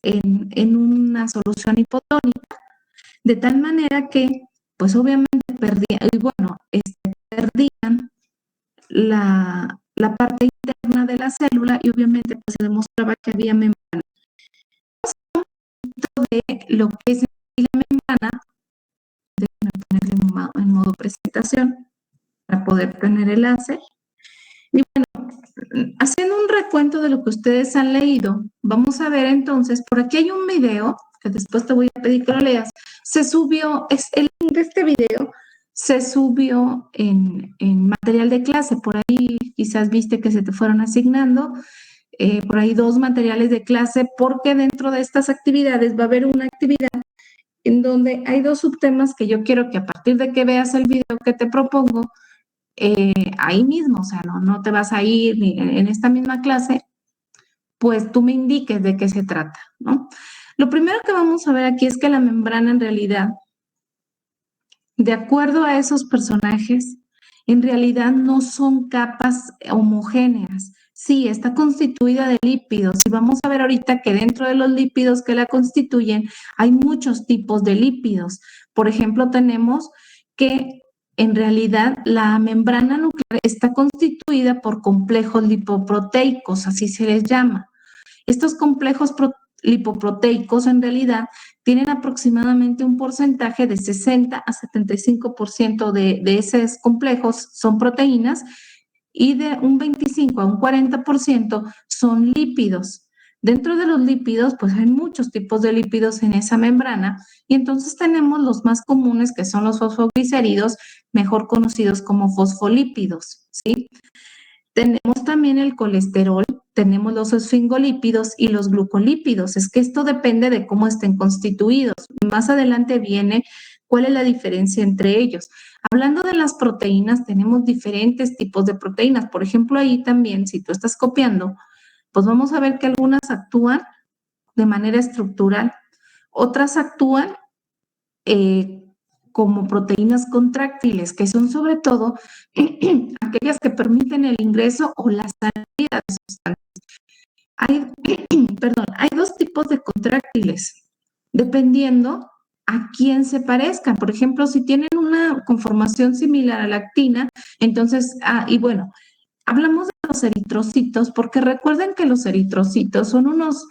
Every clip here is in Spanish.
en una solución hipotónica, de tal manera que, pues obviamente perdían la parte interna de la célula y obviamente pues, se demostraba que había membrana. De lo que es la membrana, déjenme ponerle en modo presentación para poder tener el láser. Y bueno, haciendo un recuento de lo que ustedes han leído, vamos a ver entonces, por aquí hay un video que después te voy a pedir que lo leas. Se subió, el link de este video se subió en material de clase. Por ahí quizás viste que se te fueron asignando por ahí 2 materiales de clase, porque dentro de estas actividades va a haber una actividad en donde hay 2 subtemas que yo quiero que a partir de que veas el video que te propongo, ahí mismo, o sea, no te vas a ir ni en esta misma clase, pues tú me indiques de qué se trata, ¿no? Lo primero que vamos a ver aquí es que la membrana en realidad, de acuerdo a esos personajes, en realidad no son capas homogéneas. Sí, está constituida de lípidos y vamos a ver ahorita que dentro de los lípidos que la constituyen hay muchos tipos de lípidos. Por ejemplo, tenemos que en realidad la membrana nuclear está constituida por complejos lipoproteicos, así se les llama. Estos complejos lipoproteicos en realidad tienen aproximadamente un porcentaje de 60 a 75% de esos complejos son proteínas y de un 25 a un 40% son lípidos. Dentro de los lípidos, pues hay muchos tipos de lípidos en esa membrana y entonces tenemos los más comunes que son los fosfoglicéridos, mejor conocidos como fosfolípidos, ¿sí? Tenemos también el colesterol, tenemos los esfingolípidos y los glucolípidos. Es que esto depende de cómo estén constituidos. Más adelante viene cuál es la diferencia entre ellos. Hablando de las proteínas, tenemos diferentes tipos de proteínas. Por ejemplo, ahí también, si tú estás copiando, pues vamos a ver que algunas actúan de manera estructural, otras actúan como proteínas contráctiles, que son sobre todo aquellas que permiten el ingreso o la salida de sustancias. Hay, hay 2 tipos de contráctiles, dependiendo a quién se parezcan. Por ejemplo, si tienen una conformación similar a la actina, entonces, y bueno, hablamos de los eritrocitos porque recuerden que los eritrocitos son unas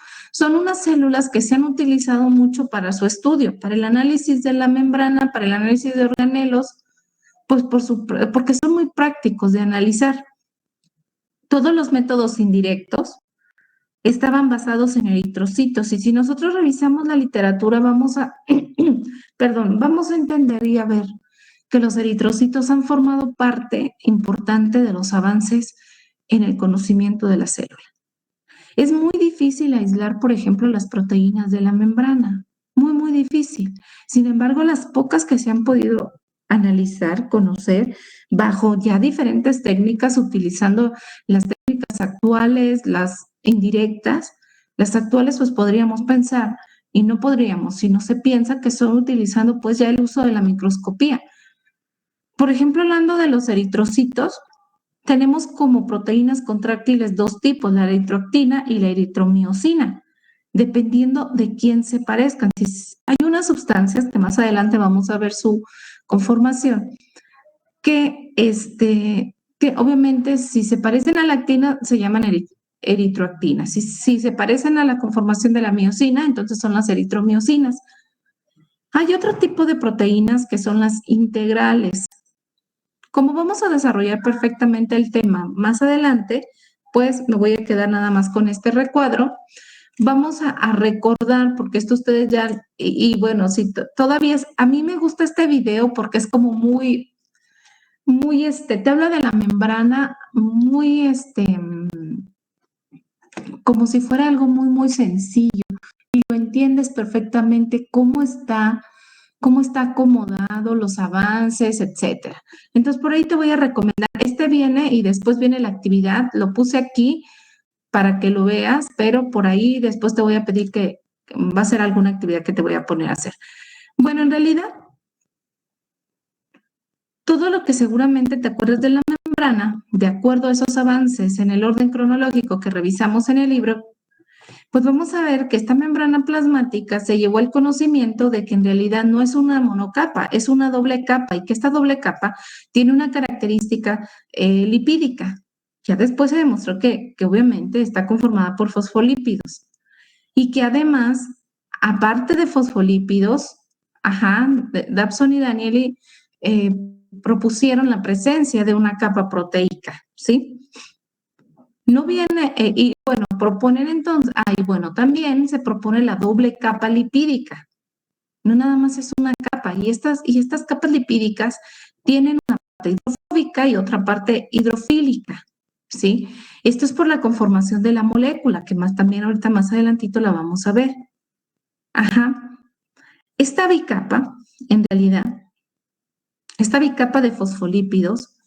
células que se han utilizado mucho para su estudio, para el análisis de la membrana, para el análisis de organelos, pues porque son muy prácticos de analizar. Todos los métodos indirectos estaban basados en eritrocitos y si nosotros revisamos la literatura vamos a, vamos a entender y a ver que los eritrocitos han formado parte importante de los avances en el conocimiento de la célula. Es muy difícil aislar, por ejemplo, las proteínas de la membrana, muy difícil. Sin embargo, las pocas que se han podido analizar, conocer, bajo ya diferentes técnicas, utilizando las técnicas actuales, las indirectas, las actuales pues podríamos pensar, y no podríamos, si no se piensa que son utilizando pues ya el uso de la microscopía. Por ejemplo, hablando de los eritrocitos, tenemos como proteínas contráctiles 2 tipos, la eritroctina y la eritromiosina, dependiendo de quién se parezcan. Si hay unas sustancias que más adelante vamos a ver su conformación, que obviamente si se parecen a la actina se llaman eritroactinas. Si se parecen a la conformación de la miosina, entonces son las eritromiosinas. Hay otro tipo de proteínas que son las integrales. Como vamos a desarrollar perfectamente el tema más adelante, pues me voy a quedar nada más con este recuadro. Vamos a recordar, porque esto ustedes ya, y bueno, si todavía a mí me gusta este video porque es como muy, te habla de la membrana, muy, como si fuera algo muy sencillo y lo entiendes perfectamente cómo está acomodado, los avances, etcétera. Entonces, por ahí te voy a recomendar, viene y después viene la actividad, lo puse aquí para que lo veas, pero por ahí después te voy a pedir que va a ser alguna actividad que te voy a poner a hacer. Bueno, en realidad, todo lo que seguramente te acuerdas de la membrana, de acuerdo a esos avances en el orden cronológico que revisamos en el libro, Pues vamos a ver que esta membrana plasmática se llevó al conocimiento de que en realidad no es una monocapa, es una doble capa y que esta doble capa tiene una característica lipídica. Ya después se demostró que obviamente está conformada por fosfolípidos y que además, aparte de fosfolípidos, Dabson y Danieli propusieron la presencia de una capa proteica, ¿sí? No viene, y bueno, proponen entonces, bueno, también se propone la doble capa lipídica. No nada más es una capa, y estas capas lipídicas tienen una parte hidrofóbica y otra parte hidrofílica, ¿sí? Esto es por la conformación de la molécula, que más también ahorita más adelantito la vamos a ver. Ajá. Esta bicapa, en realidad, esta bicapa de fosfolípidos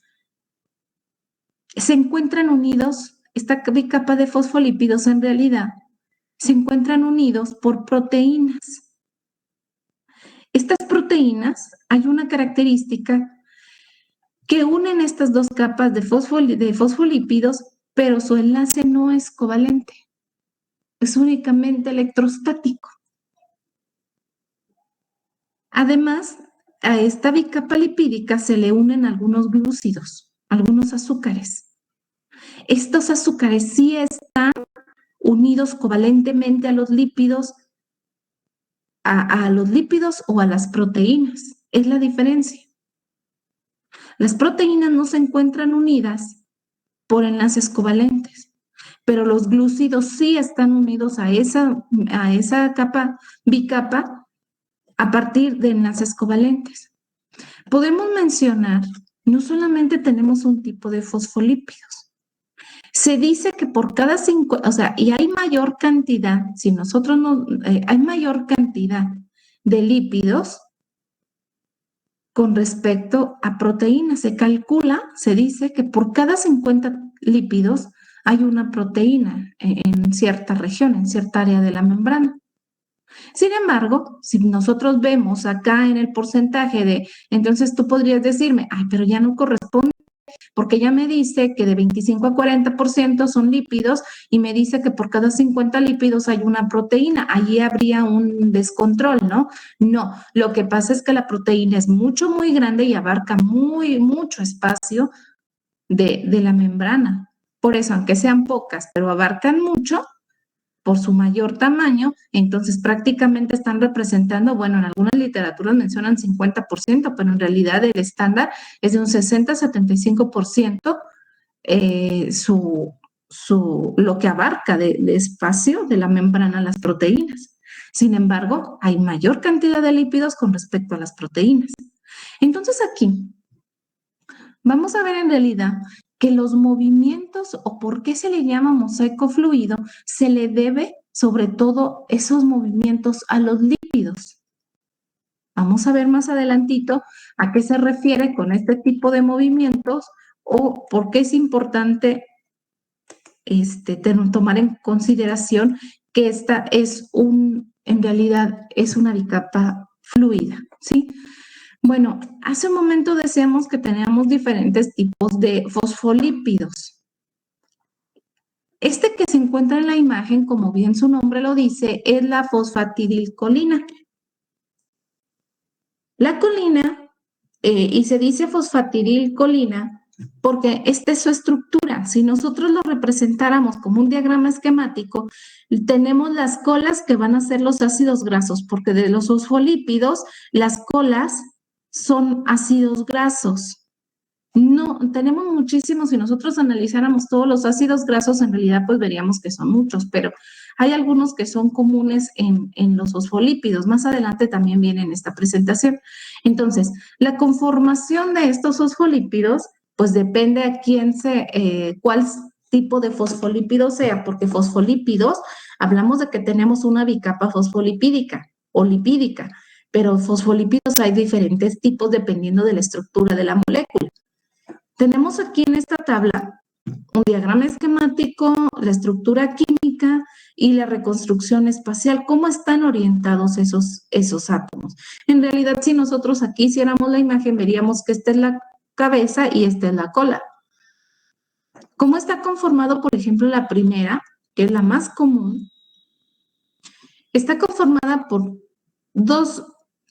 se encuentran unidos, esta bicapa de fosfolípidos en realidad se encuentran unidos por proteínas. Estas proteínas, hay una característica que unen estas dos capas de fosfolípidos, pero su enlace no es covalente, es únicamente electrostático. Además, a esta bicapa lipídica se le unen algunos glúcidos, algunos azúcares. Estos azúcares sí están unidos covalentemente a los lípidos, a los lípidos o a las proteínas. Es la diferencia. Las proteínas no se encuentran unidas por enlaces covalentes, pero los glúcidos sí están unidos a esa capa, bicapa, a partir de enlaces covalentes. Podemos mencionar, no solamente tenemos un tipo de fosfolípidos, se dice que por cada 5, o sea, y hay mayor cantidad, si nosotros no, hay mayor cantidad de lípidos con respecto a proteínas. Se calcula, se dice que por cada 50 lípidos hay una proteína en cierta región, en cierta área de la membrana. Sin embargo, si nosotros vemos acá en el porcentaje de, entonces tú podrías decirme, pero ya no corresponde porque ya me dice que de 25 a 40% son lípidos y me dice que por cada 50 lípidos hay una proteína. Allí habría un descontrol, ¿no? No, lo que pasa es que la proteína es mucho, muy grande y abarca mucho espacio de la membrana. Por eso, aunque sean pocas, pero abarcan mucho, por su mayor tamaño, entonces prácticamente están representando, bueno, en algunas literaturas mencionan 50%, pero en realidad el estándar es de un 60-75% lo que abarca de espacio de la membrana las proteínas. Sin embargo, hay mayor cantidad de lípidos con respecto a las proteínas. Entonces aquí vamos a ver en realidad que los movimientos o por qué se le llama mosaico fluido se le debe sobre todo esos movimientos a los lípidos. Vamos a ver más adelantito a qué se refiere con este tipo de movimientos o por qué es importante tomar en consideración que esta es en realidad es una bicapa fluida, ¿sí? Bueno, hace un momento decíamos que teníamos diferentes tipos de fosfolípidos. Este que se encuentra en la imagen, como bien su nombre lo dice, es la fosfatidilcolina. La colina, y se dice fosfatidilcolina porque esta es su estructura. Si nosotros lo representáramos como un diagrama esquemático, tenemos las colas que van a ser los ácidos grasos, porque de los fosfolípidos, las colas son ácidos grasos. No, tenemos muchísimos, si nosotros analizáramos todos los ácidos grasos, en realidad pues veríamos que son muchos, pero hay algunos que son comunes en los fosfolípidos. Más adelante también viene en esta presentación. Entonces, la conformación de estos fosfolípidos, pues depende a cuál tipo de fosfolípido sea, porque fosfolípidos, hablamos de que tenemos una bicapa fosfolipídica o lipídica, pero fosfolípidos hay diferentes tipos dependiendo de la estructura de la molécula. Tenemos aquí en esta tabla un diagrama esquemático, la estructura química y la reconstrucción espacial. ¿Cómo están orientados esos átomos? En realidad, si nosotros aquí hiciéramos la imagen, veríamos que esta es la cabeza y esta es la cola. ¿Cómo está conformado, por ejemplo, la primera, que es la más común? Está conformada por dos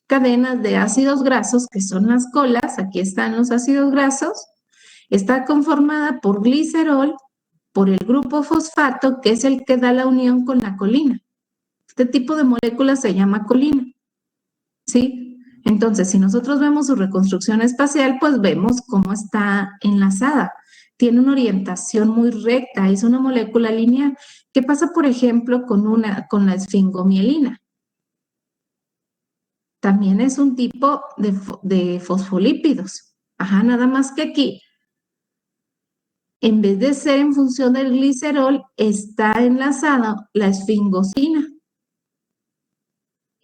cadenas de ácidos grasos, que son las colas, aquí están los ácidos grasos. Está conformada por glicerol, por el grupo fosfato, que es el que da la unión con la colina. Este tipo de molécula se llama colina, ¿sí? Entonces, si nosotros vemos su reconstrucción espacial, pues vemos cómo está enlazada. Tiene una orientación muy recta, es una molécula lineal. ¿Qué pasa, por ejemplo, con la esfingomielina? También es un tipo de fosfolípidos. Ajá, nada más que aquí, en vez de ser en función del glicerol, está enlazada la esfingosina.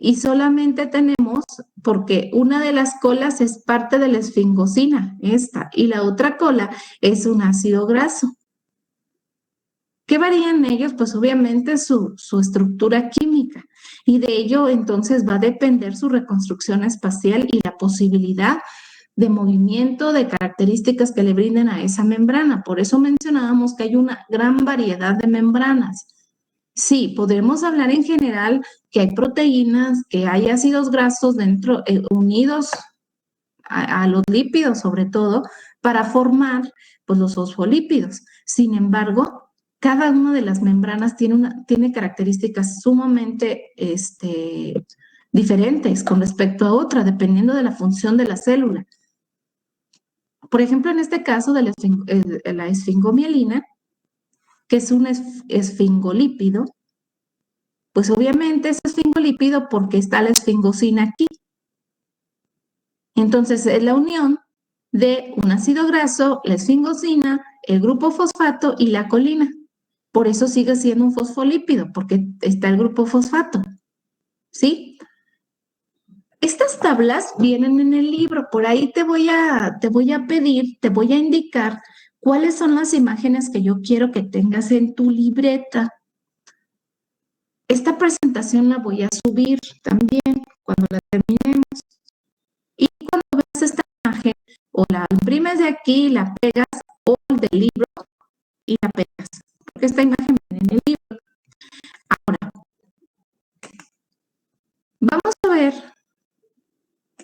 Y solamente tenemos, porque una de las colas es parte de la esfingosina, esta, y la otra cola es un ácido graso. ¿Qué varía en ellos? Pues obviamente su estructura química, y de ello entonces va a depender su reconstrucción espacial y la posibilidad de movimiento, de características que le brinden a esa membrana. Por eso mencionábamos que hay una gran variedad de membranas. Sí, podemos hablar en general que hay proteínas, que hay ácidos grasos dentro, unidos a los lípidos sobre todo, para formar pues, los fosfolípidos. Sin embargo, cada una de las membranas tiene características sumamente diferentes con respecto a otra, dependiendo de la función de la célula. Por ejemplo, en este caso de la esfingomielina, que es un esfingolípido, pues obviamente es esfingolípido porque está la esfingosina aquí. Entonces es la unión de un ácido graso, la esfingosina, el grupo fosfato y la colina. Por eso sigue siendo un fosfolípido, porque está el grupo fosfato. ¿Sí? Estas tablas vienen en el libro, por ahí te voy a pedir, te voy a indicar cuáles son las imágenes que yo quiero que tengas en tu libreta. Esta presentación la voy a subir también cuando la terminemos. Y cuando veas esta imagen, o la imprimes de aquí, la pegas, o del libro y la pegas, porque esta imagen viene en el libro. Ahora, vamos a ver,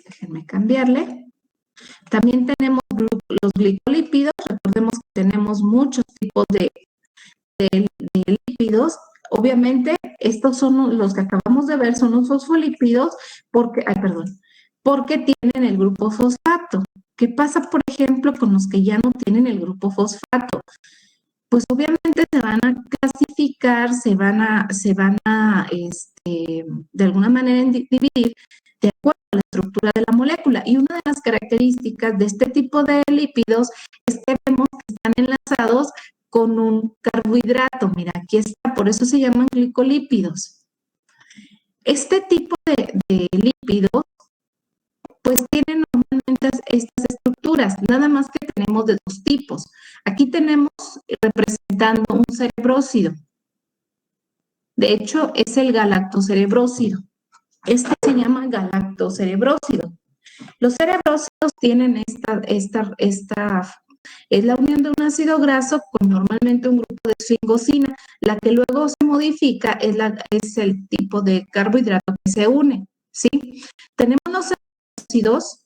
déjenme cambiarle. También tenemos los glicolípidos, recordemos que tenemos muchos tipos de lípidos. Obviamente, estos son los que acabamos de ver, son los fosfolípidos, porque tienen el grupo fosfato. ¿Qué pasa, por ejemplo, con los que ya no tienen el grupo fosfato? Pues obviamente se van a clasificar, se van a de alguna manera dividir de acuerdo a la estructura de la molécula. Y una de las características de este tipo de lípidos es que vemos que están enlazados con un carbohidrato. Mira, aquí está, por eso se llaman glicolípidos. Este tipo de lípidos, pues tienen normalmente estas estructuras, nada más que tenemos de dos tipos. Aquí tenemos representando un cerebrócido. De hecho, es el galactocerebrócido. Este se llama galactocerebrócido. Los cerebrócidos tienen es la unión de un ácido graso con normalmente un grupo de esfingosina. La que luego se modifica es el tipo de carbohidrato que se une, ¿sí? Tenemos los cerebrócidos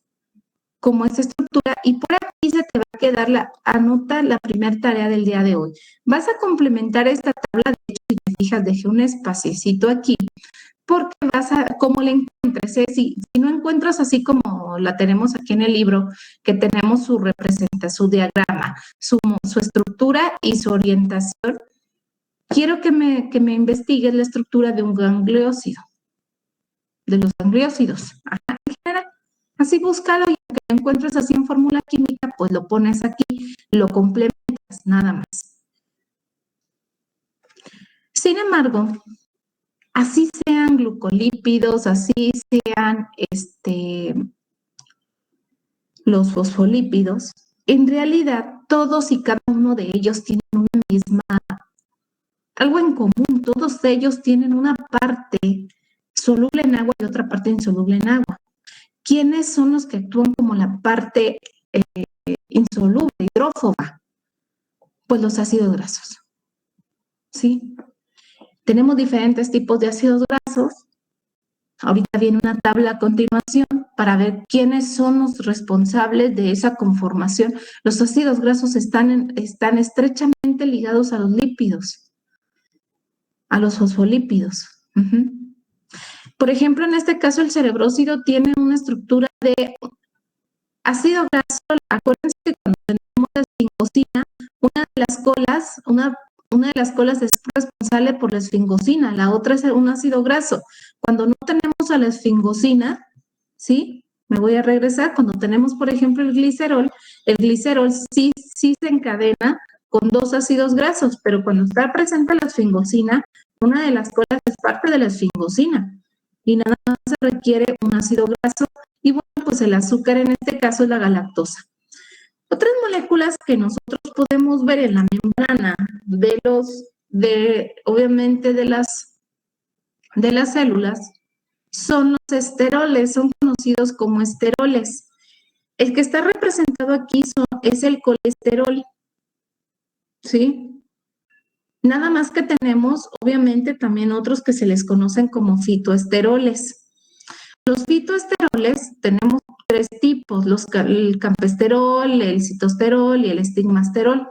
como esta estructura, y por aquí se te va a quedar anota la primera tarea del día de hoy. Vas a complementar esta tabla, de hecho, si te fijas, dejé un espacito aquí, porque como la encuentres, si no encuentras así como la tenemos aquí en el libro, que tenemos su representación, su diagrama, su estructura y su orientación, quiero que me investigues la estructura de un gangliósido, de los gangliósidos. Ajá, en general. Así búscalo, y aunque lo encuentres así en fórmula química, pues lo pones aquí, lo complementas, nada más. Sin embargo, así sean glucolípidos, así sean los fosfolípidos, en realidad todos y cada uno de ellos tienen algo en común, todos ellos tienen una parte soluble en agua y otra parte insoluble en agua. ¿Quiénes son los que actúan como la parte insoluble, hidrófoba? Pues los ácidos grasos, ¿sí? Tenemos diferentes tipos de ácidos grasos. grasos. Ahorita viene una tabla a continuación para ver quiénes son los responsables de esa conformación. Los ácidos grasos están estrechamente ligados a los lípidos, a los fosfolípidos. Por ejemplo, en este caso el cerebrósido tiene una estructura de ácido graso. Acuérdense que cuando tenemos la esfingosina, una de las colas es responsable por la esfingosina, la otra es un ácido graso. Cuando no tenemos a la esfingosina, ¿sí? Me voy a regresar. Cuando tenemos, por ejemplo, el glicerol sí se encadena con dos ácidos grasos, pero cuando está presente la esfingosina, una de las colas es parte de la esfingosina y nada más se requiere un ácido graso y bueno, pues el azúcar en este caso es la galactosa. Otras moléculas que nosotros podemos ver en la membrana obviamente de las células son los esteroles, son conocidos como esteroles. El que está representado aquí es el colesterol, ¿sí? Nada más que tenemos, obviamente, también otros que se les conocen como fitoesteroles. Los fitoesteroles tenemos tres tipos, el campesterol, el citosterol y el estigmasterol.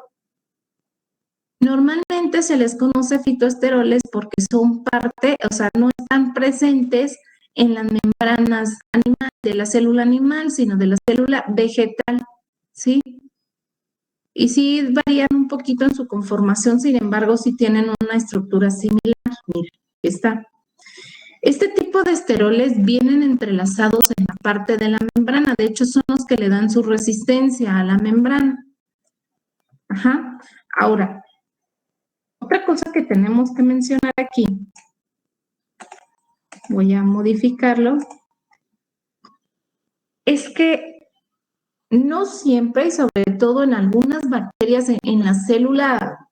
Normalmente se les conoce fitoesteroles porque son parte, o sea, no están presentes en las membranas de la célula animal, sino de la célula vegetal, ¿sí? Y sí varían un poquito en su conformación, sin embargo, sí tienen una estructura similar. Mira, está. Este tipo de esteroles vienen entrelazados en la parte de la membrana, de hecho son los que le dan su resistencia a la membrana. Ajá. Ahora, otra cosa que tenemos que mencionar aquí, voy a modificarlo, es que no siempre, y sobre todo en algunas bacterias en la célula,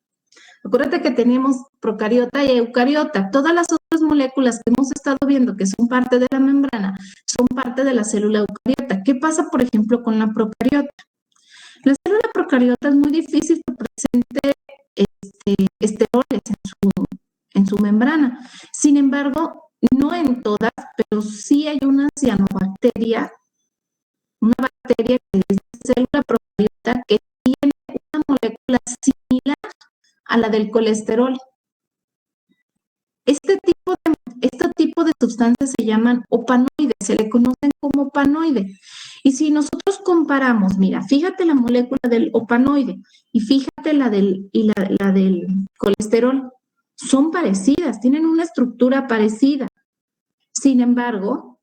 acuérdate que tenemos procariota y eucariota, todas las otras moléculas que hemos estado viendo que son parte de la membrana, son parte de la célula eucariota. ¿Qué pasa, por ejemplo, con la procariota? La célula procariota es muy difícil que presente esteroles en su membrana. Sin embargo, no en todas, pero sí hay una cianobacteria, una bacteria que es de célula procariota que tiene una molécula similar a la del colesterol. Este tipo de sustancias se llaman opanoides, se le conocen como opanoide. Y si nosotros comparamos, mira, fíjate la molécula del opanoide y fíjate la del colesterol, son parecidas, tienen una estructura parecida. Sin embargo,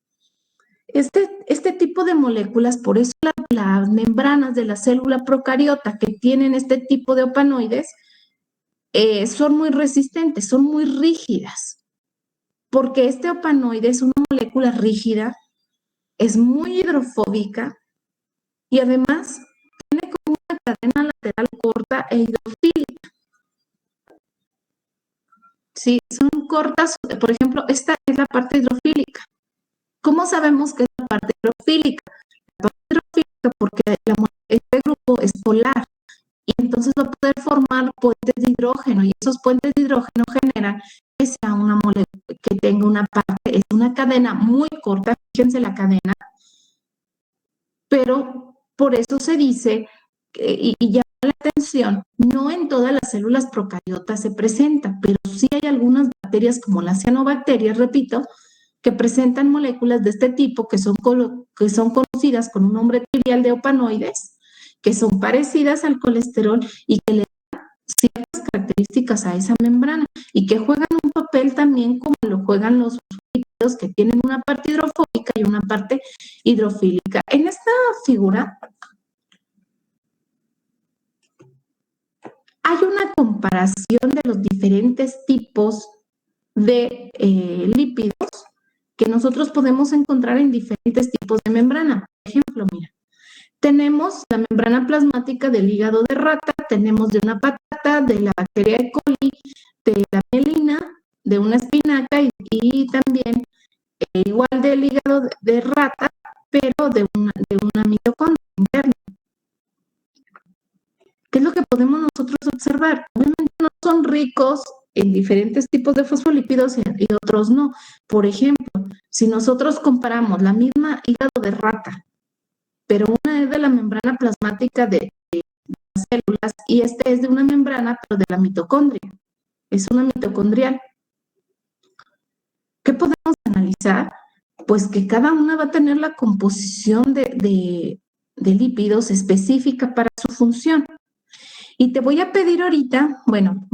este tipo de moléculas, por eso las membranas de la célula procariota que tienen este tipo de opanoides, son muy resistentes, son muy rígidas, porque este opanoide es una molécula rígida, es muy hidrofóbica y además tiene como una cadena lateral corta e hidrofílica. Sí, son cortas, por ejemplo, esta es la parte hidrofílica. ¿Cómo sabemos que es la parte hidrofílica? La parte hidrofílica porque este grupo es polar y entonces va a poder formar puentes de hidrógeno y esos puentes de hidrógeno generan que sea una molécula que tenga una parte, es una cadena muy corta, fíjense la cadena, pero por eso se dice, y llama la atención, no en todas las células procariotas se presenta, pero sí hay algunas bacterias como las cianobacterias, repito, que presentan moléculas de este tipo que son conocidas con un nombre trivial de opanoides, que son parecidas al colesterol y que le dan ciertas características a esa membrana y que juegan un papel también como lo juegan los lípidos que tienen una parte hidrofóbica y una parte hidrofílica. En esta figura hay una comparación de los diferentes tipos de lípidos que nosotros podemos encontrar en diferentes tipos de membrana. Por ejemplo, mira, tenemos la membrana plasmática del hígado de rata, tenemos de una patata, de la bacteria E. coli, de la mielina, de una espinaca y también igual del hígado de rata, pero de una mitocondria interna. ¿Qué es lo que podemos nosotros observar? Obviamente no son ricos en diferentes tipos de fosfolípidos y otros no. Por ejemplo, si nosotros comparamos la misma hígado de rata, pero una es de la membrana plasmática de las células y este es de una membrana, pero de la mitocondria. Es una mitocondrial. ¿Qué podemos analizar? Pues que cada una va a tener la composición de lípidos específica para su función. Y te voy a pedir ahorita, bueno,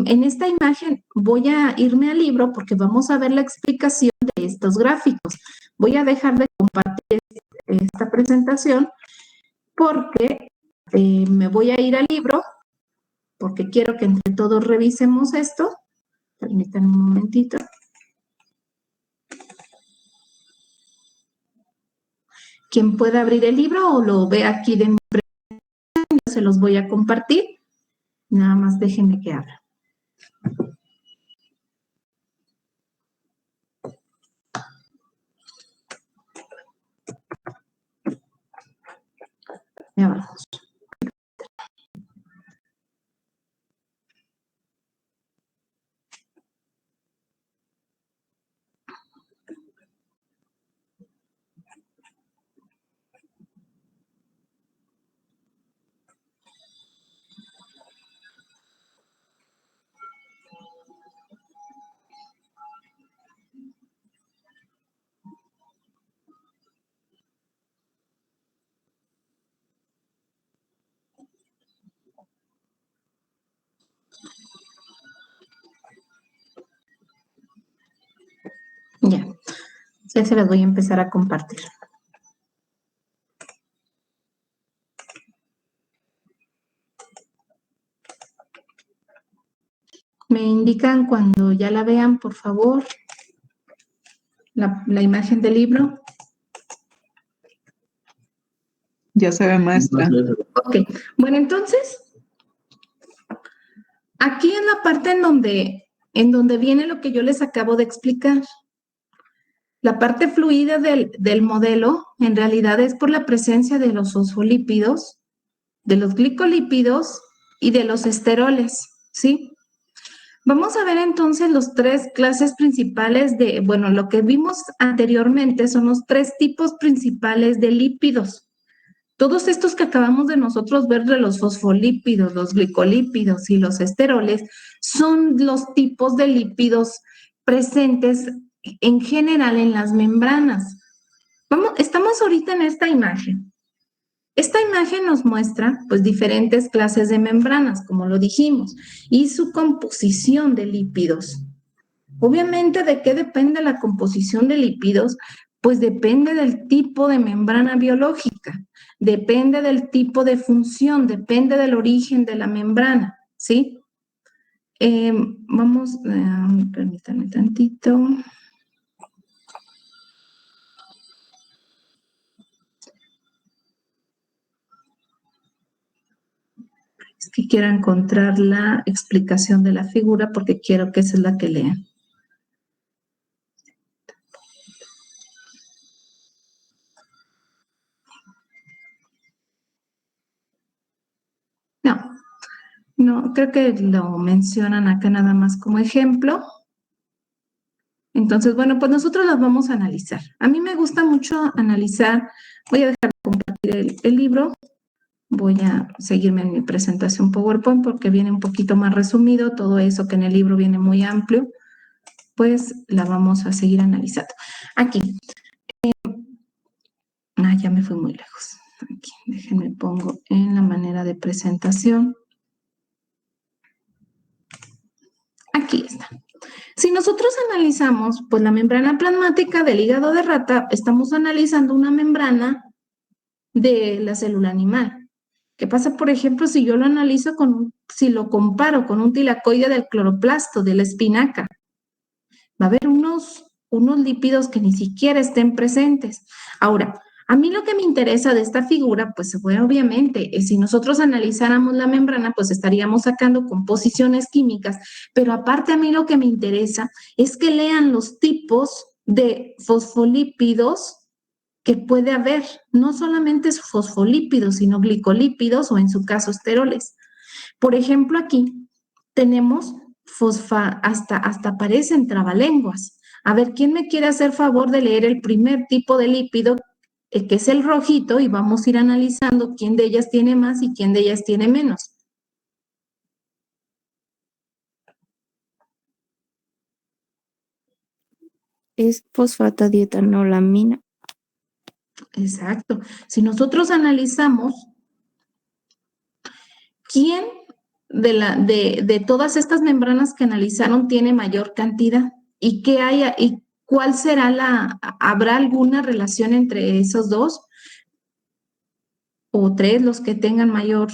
en esta imagen voy a irme al libro porque vamos a ver la explicación de estos gráficos. Voy a dejar de compartir esta presentación porque me voy a ir al libro porque quiero que entre todos revisemos esto. Permítanme un momentito. Quien pueda abrir el libro o lo ve aquí de mi presentación, yo se los voy a compartir. Nada más déjenme que abra. Ya vamos. Ya se las voy a empezar a compartir. Me indican cuando ya la vean, por favor, la imagen del libro. Ya se ve, maestra. Ok, bueno, entonces, aquí en la parte en donde viene lo que yo les acabo de explicar. La parte fluida del modelo en realidad es por la presencia de los fosfolípidos, de los glicolípidos y de los esteroles, ¿sí? Vamos a ver entonces los tres clases principales bueno, lo que vimos anteriormente son los tres tipos principales de lípidos. Todos estos que acabamos de nosotros ver de los fosfolípidos, los glicolípidos y los esteroles son los tipos de lípidos presentes en general en las membranas. Estamos ahorita en esta imagen. Esta imagen nos muestra pues diferentes clases de membranas, como lo dijimos, y su composición de lípidos. Obviamente, ¿de qué depende la composición de lípidos? Pues depende del tipo de membrana biológica, depende del tipo de función, depende del origen de la membrana, ¿sí? Permítanme tantito. Es que quiero encontrar la explicación de la figura porque quiero que esa es la que lean. No, creo que lo mencionan acá nada más como ejemplo. Entonces, bueno, pues nosotros las vamos a analizar. A mí me gusta mucho analizar. Voy a dejar de compartir el libro. Voy a seguirme en mi presentación PowerPoint porque viene un poquito más resumido. Todo eso que en el libro viene muy amplio, pues la vamos a seguir analizando. Aquí. Ya me fui muy lejos. Aquí, déjenme pongo en la manera de presentación. Aquí está. Si nosotros analizamos, pues la membrana plasmática del hígado de rata, estamos analizando una membrana de la célula animal. ¿Qué pasa, por ejemplo, si yo lo analizo si lo comparo con un tilacoide del cloroplasto, de la espinaca? Va a haber unos lípidos que ni siquiera estén presentes. Ahora, a mí lo que me interesa de esta figura, pues bueno, obviamente, si nosotros analizáramos la membrana, pues estaríamos sacando composiciones químicas, pero aparte a mí lo que me interesa es que lean los tipos de fosfolípidos que puede haber, no solamente fosfolípidos, sino glicolípidos o en su caso esteroles. Por ejemplo, aquí tenemos hasta parecen trabalenguas. A ver, ¿quién me quiere hacer favor de leer el primer tipo de lípido, que es el rojito, y vamos a ir analizando quién de ellas tiene más y quién de ellas tiene menos? Es fosfatadietanolamina. Exacto. Si nosotros analizamos quién de todas estas membranas que analizaron tiene mayor cantidad y qué hay y cuál será ¿habrá alguna relación entre esos dos o tres los que tengan mayor?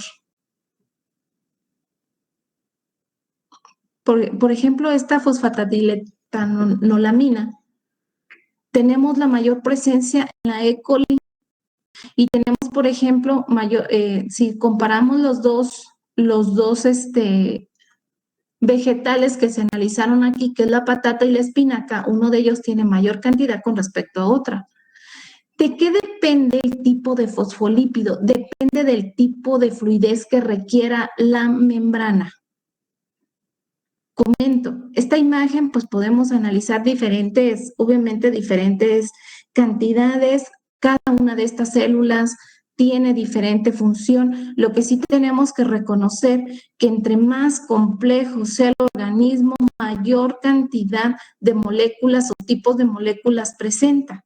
Por ejemplo, esta fosfatadiletanolamina, tenemos la mayor presencia en la E. coli y tenemos, por ejemplo, si comparamos los dos vegetales que se analizaron aquí, que es la patata y la espinaca, uno de ellos tiene mayor cantidad con respecto a otra. ¿De qué depende el tipo de fosfolípido? Depende del tipo de fluidez que requiera la membrana. Comento, esta imagen pues podemos analizar obviamente diferentes cantidades, cada una de estas células tiene diferente función. Lo que sí tenemos que reconocer que entre más complejo sea el organismo, mayor cantidad de moléculas o tipos de moléculas presenta.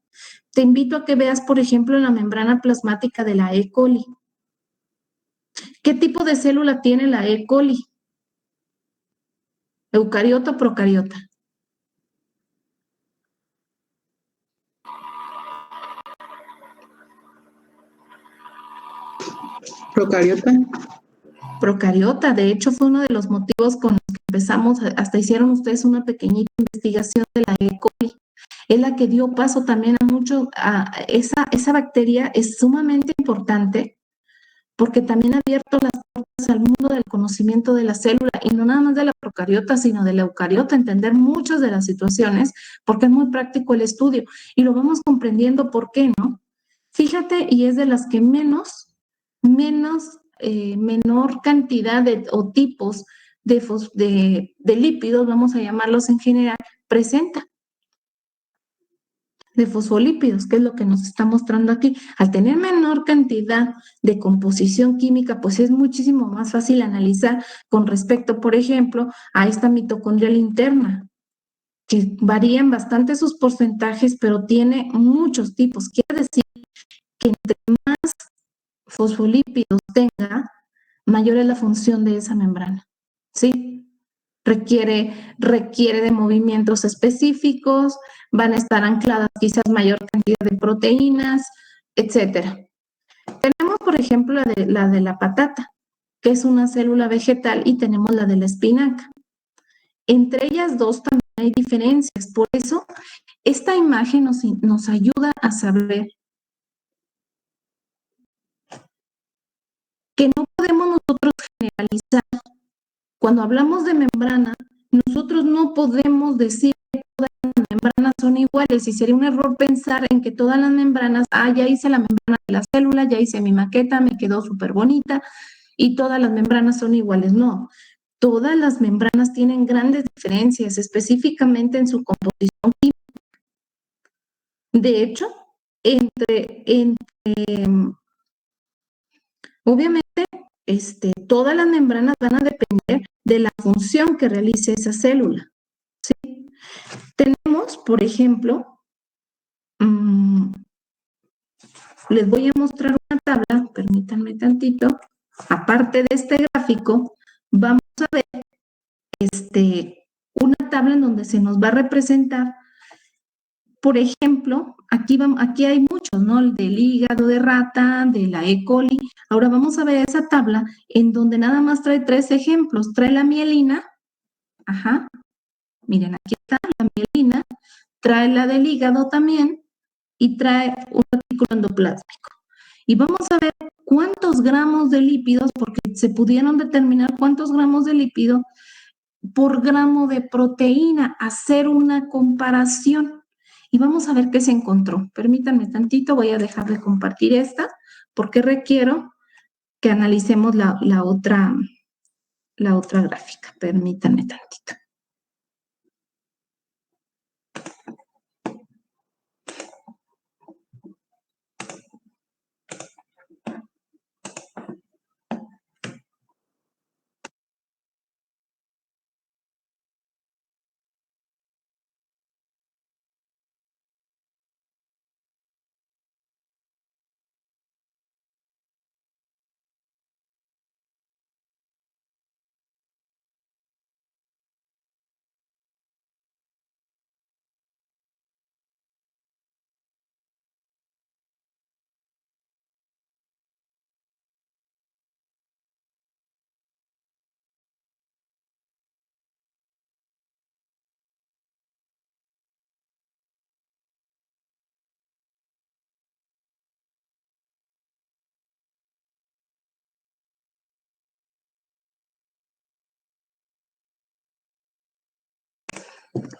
Te invito a que veas, por ejemplo, la membrana plasmática de la E. coli. ¿Qué tipo de célula tiene la E. coli? ¿Eucariota o procariota? Procariota. Procariota, de hecho fue uno de los motivos con los que empezamos, hasta hicieron ustedes una pequeñita investigación de la E. coli. Es la que dio paso también esa bacteria es sumamente importante porque también ha abierto las puertas al mundo del conocimiento de la célula y no nada más de la procariota, sino de la eucariota, entender muchas de las situaciones porque es muy práctico el estudio y lo vamos comprendiendo por qué, ¿no? Fíjate, y es de las que menor cantidad o tipos de lípidos, vamos a llamarlos en general, presenta. De fosfolípidos, que es lo que nos está mostrando aquí. Al tener menor cantidad de composición química, pues es muchísimo más fácil analizar con respecto, por ejemplo, a esta mitocondrial interna, que varían bastante sus porcentajes, pero tiene muchos tipos. Quiere decir que entre más fosfolípidos tenga, mayor es la función de esa membrana, ¿sí? Requiere de movimientos específicos, van a estar ancladas quizás mayor cantidad de proteínas, etcétera. Tenemos, por ejemplo, la de la patata, que es una célula vegetal, y tenemos la de la espinaca. Entre ellas dos también hay diferencias, por eso esta imagen nos ayuda a saber que no podemos nosotros generalizar. Cuando hablamos de membrana, nosotros no podemos decir que todas las membranas son iguales y sería un error pensar en que todas las membranas, ya hice la membrana de la célula, ya hice mi maqueta, me quedó súper bonita y todas las membranas son iguales. No, todas las membranas tienen grandes diferencias, específicamente en su composición química. De hecho, obviamente, todas las membranas van a depender de la función que realice esa célula. ¿Sí? Tenemos, por ejemplo, les voy a mostrar una tabla, permítanme tantito. Aparte de este gráfico, vamos a ver una tabla en donde se nos va a representar, por ejemplo, aquí hay muchos, ¿no? El del hígado de rata, de la E. coli. Ahora vamos a ver esa tabla en donde nada más trae 3 ejemplos. Trae la mielina, miren, aquí está la mielina, trae la del hígado también y trae un retículo endoplásmico. Y vamos a ver cuántos gramos de lípidos, porque se pudieron determinar cuántos gramos de lípido por gramo de proteína, hacer una comparación. Y vamos a ver qué se encontró. Permítanme tantito, voy a dejar de compartir esta, porque requiero que analicemos la otra gráfica. Permítanme tantito.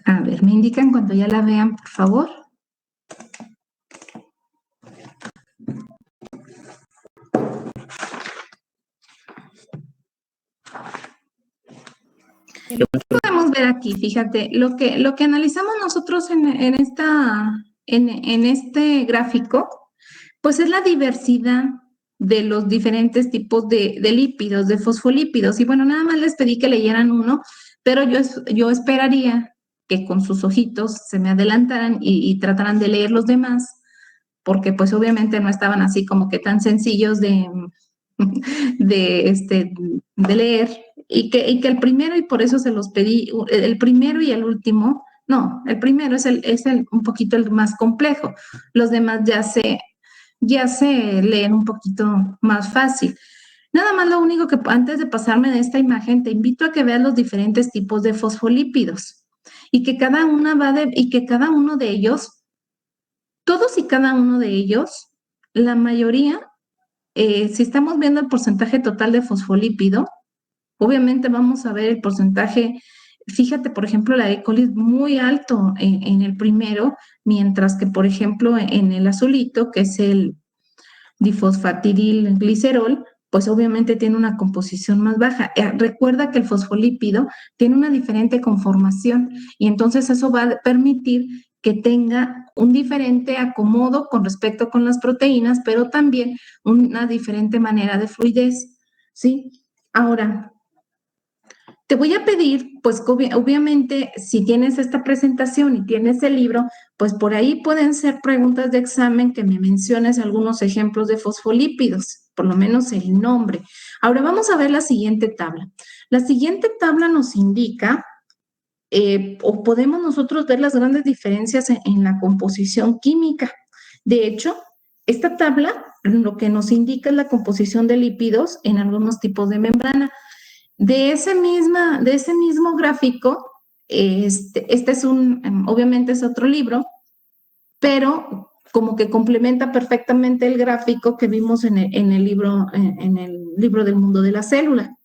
A ver, me indican cuando ya la vean, por favor. Podemos ver aquí, fíjate, lo que analizamos nosotros en este gráfico, pues es la diversidad de los diferentes tipos de lípidos, de fosfolípidos. Y bueno, nada más les pedí que leyeran uno, pero yo esperaría que con sus ojitos se me adelantaran y trataran de leer los demás, porque pues obviamente no estaban así como que tan sencillos de leer, y que el primero, y por eso se los pedí, el primero y el último, no, el primero es un poquito el más complejo, los demás ya se leen un poquito más fácil. Nada más lo único que antes de pasarme de esta imagen, te invito a que veas los diferentes tipos de fosfolípidos y que cada uno de ellos, todos y cada uno de ellos, la mayoría, si estamos viendo el porcentaje total de fosfolípido, obviamente vamos a ver el porcentaje. Fíjate, por ejemplo, la E. coli es muy alto en el primero, mientras que, por ejemplo, en el azulito, que es el difosfatidilglicerol, pues obviamente tiene una composición más baja. Recuerda que el fosfolípido tiene una diferente conformación y entonces eso va a permitir que tenga un diferente acomodo con respecto con las proteínas, pero también una diferente manera de fluidez, ¿sí? Ahora, te voy a pedir, pues obviamente, si tienes esta presentación y tienes el libro, pues por ahí pueden ser preguntas de examen que me menciones algunos ejemplos de fosfolípidos, por lo menos el nombre. Ahora vamos a ver la siguiente tabla. La siguiente tabla nos indica, o podemos nosotros ver las grandes diferencias en la composición química. De hecho, esta tabla lo que nos indica es la composición de lípidos en algunos tipos de membrana. De ese mismo gráfico, este es obviamente es otro libro, pero como que complementa perfectamente el gráfico que vimos en el libro del mundo de la célula.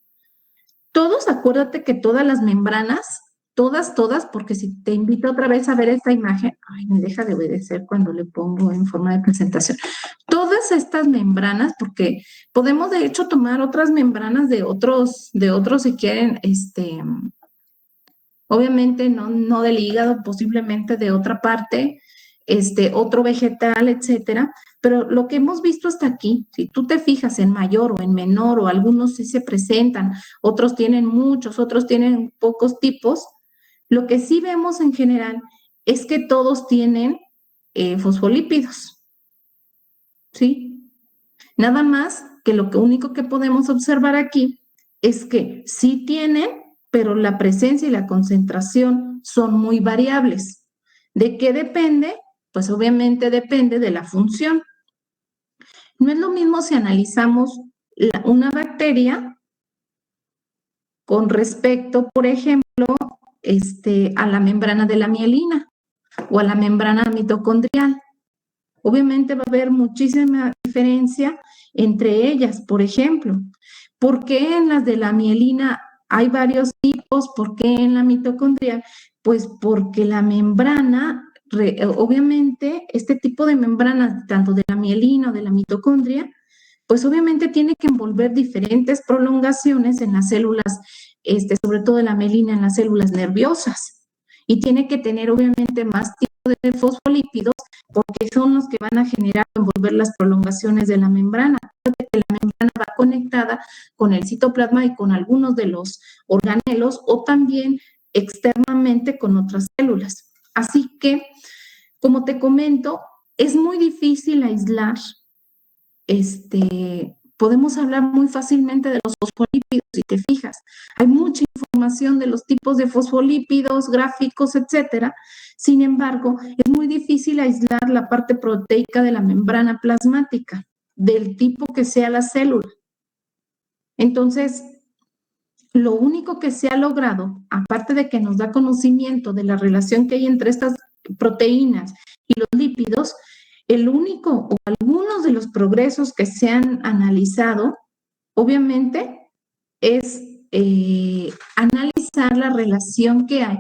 Todos, acuérdate que todas las membranas, todas, porque si te invito otra vez a ver esta imagen, ay, me deja de obedecer cuando le pongo en forma de presentación. Todas estas membranas, porque podemos de hecho tomar otras membranas de otros si quieren, obviamente no del hígado, posiblemente de otra parte, otro vegetal, etcétera. Pero lo que hemos visto hasta aquí, si tú te fijas en mayor o en menor, o algunos sí se presentan, otros tienen muchos, otros tienen pocos tipos, lo que sí vemos en general es que todos tienen fosfolípidos, ¿sí? Nada más que lo único que podemos observar aquí es que sí tienen, pero la presencia y la concentración son muy variables. ¿De qué depende? Pues obviamente depende de la función. No es lo mismo si analizamos una bacteria con respecto, por ejemplo, a la membrana de la mielina o a la membrana mitocondrial. Obviamente va a haber muchísima diferencia entre ellas. Por ejemplo, ¿por qué en las de la mielina hay varios tipos? ¿Por qué en la mitocondrial? Pues porque la membrana, obviamente, este tipo de membranas, tanto de la mielina o de la mitocondria, pues obviamente tiene que envolver diferentes prolongaciones en las células, sobre todo de la mielina en las células nerviosas. Y tiene que tener obviamente más tipo de fosfolípidos porque son los que van a generar o envolver las prolongaciones de la membrana. La membrana va conectada con el citoplasma y con algunos de los organelos o también externamente con otras células. Así que, como te comento, es muy difícil aislar. Podemos hablar muy fácilmente de los fosfolípidos, si te fijas. Hay mucha información de los tipos de fosfolípidos, gráficos, etcétera. Sin embargo, es muy difícil aislar la parte proteica de la membrana plasmática, del tipo que sea la célula. Entonces, lo único que se ha logrado, aparte de que nos da conocimiento de la relación que hay entre estas proteínas y los lípidos, el único o algunos de los progresos que se han analizado, obviamente, es analizar la relación que hay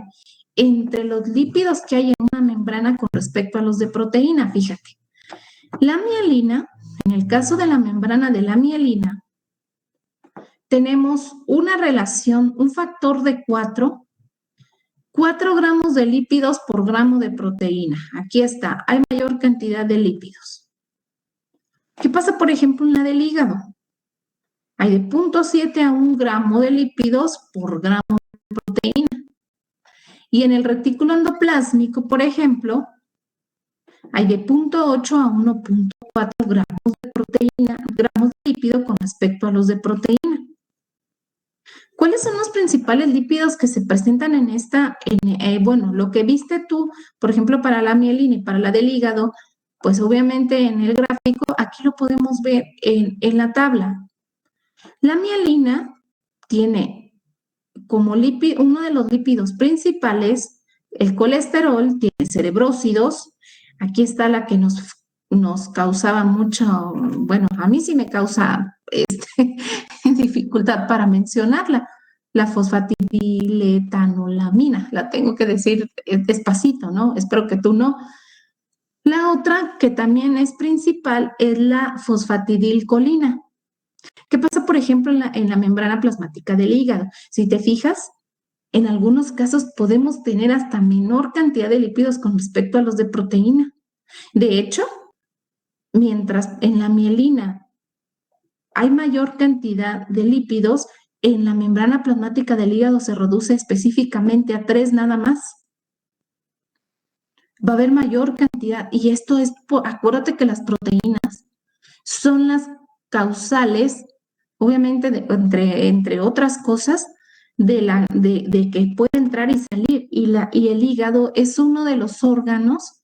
entre los lípidos que hay en una membrana con respecto a los de proteína, fíjate. La mielina, en el caso de la membrana de la mielina, tenemos una relación, un factor de 4 gramos de lípidos por gramo de proteína. Aquí está, hay mayor cantidad de lípidos. ¿Qué pasa, por ejemplo, en la del hígado? Hay de 0.7 a 1 gramo de lípidos por gramo de proteína. Y en el retículo endoplásmico, por ejemplo, hay de 0.8 a 1.4 gramos de proteína, gramos de lípido con respecto a los de proteína. ¿Cuáles son los principales lípidos que se presentan en esta? Bueno, lo que viste tú, por ejemplo, para la mielina y para la del hígado, pues obviamente en el gráfico, aquí lo podemos ver en la tabla. La mielina tiene como uno de los lípidos principales, el colesterol, tiene cerebrósidos. Aquí está la que nos causaba mucho, bueno, a mí sí me causa dificultad para mencionarla, la fosfatidiletonolamina. La tengo que decir despacito, ¿no? Espero que tú no. La otra que también es principal es la fosfatidilcolina. ¿Qué pasa, por ejemplo, en la membrana plasmática del hígado? Si te fijas, en algunos casos podemos tener hasta menor cantidad de lípidos con respecto a los de proteína. De hecho, mientras en la mielina hay mayor cantidad de lípidos, en la membrana plasmática del hígado se reduce específicamente a 3 nada más. Va a haber mayor cantidad, y esto es, acuérdate que las proteínas son las causales, obviamente, entre otras cosas, de que puede entrar y salir, y el hígado es uno de los órganos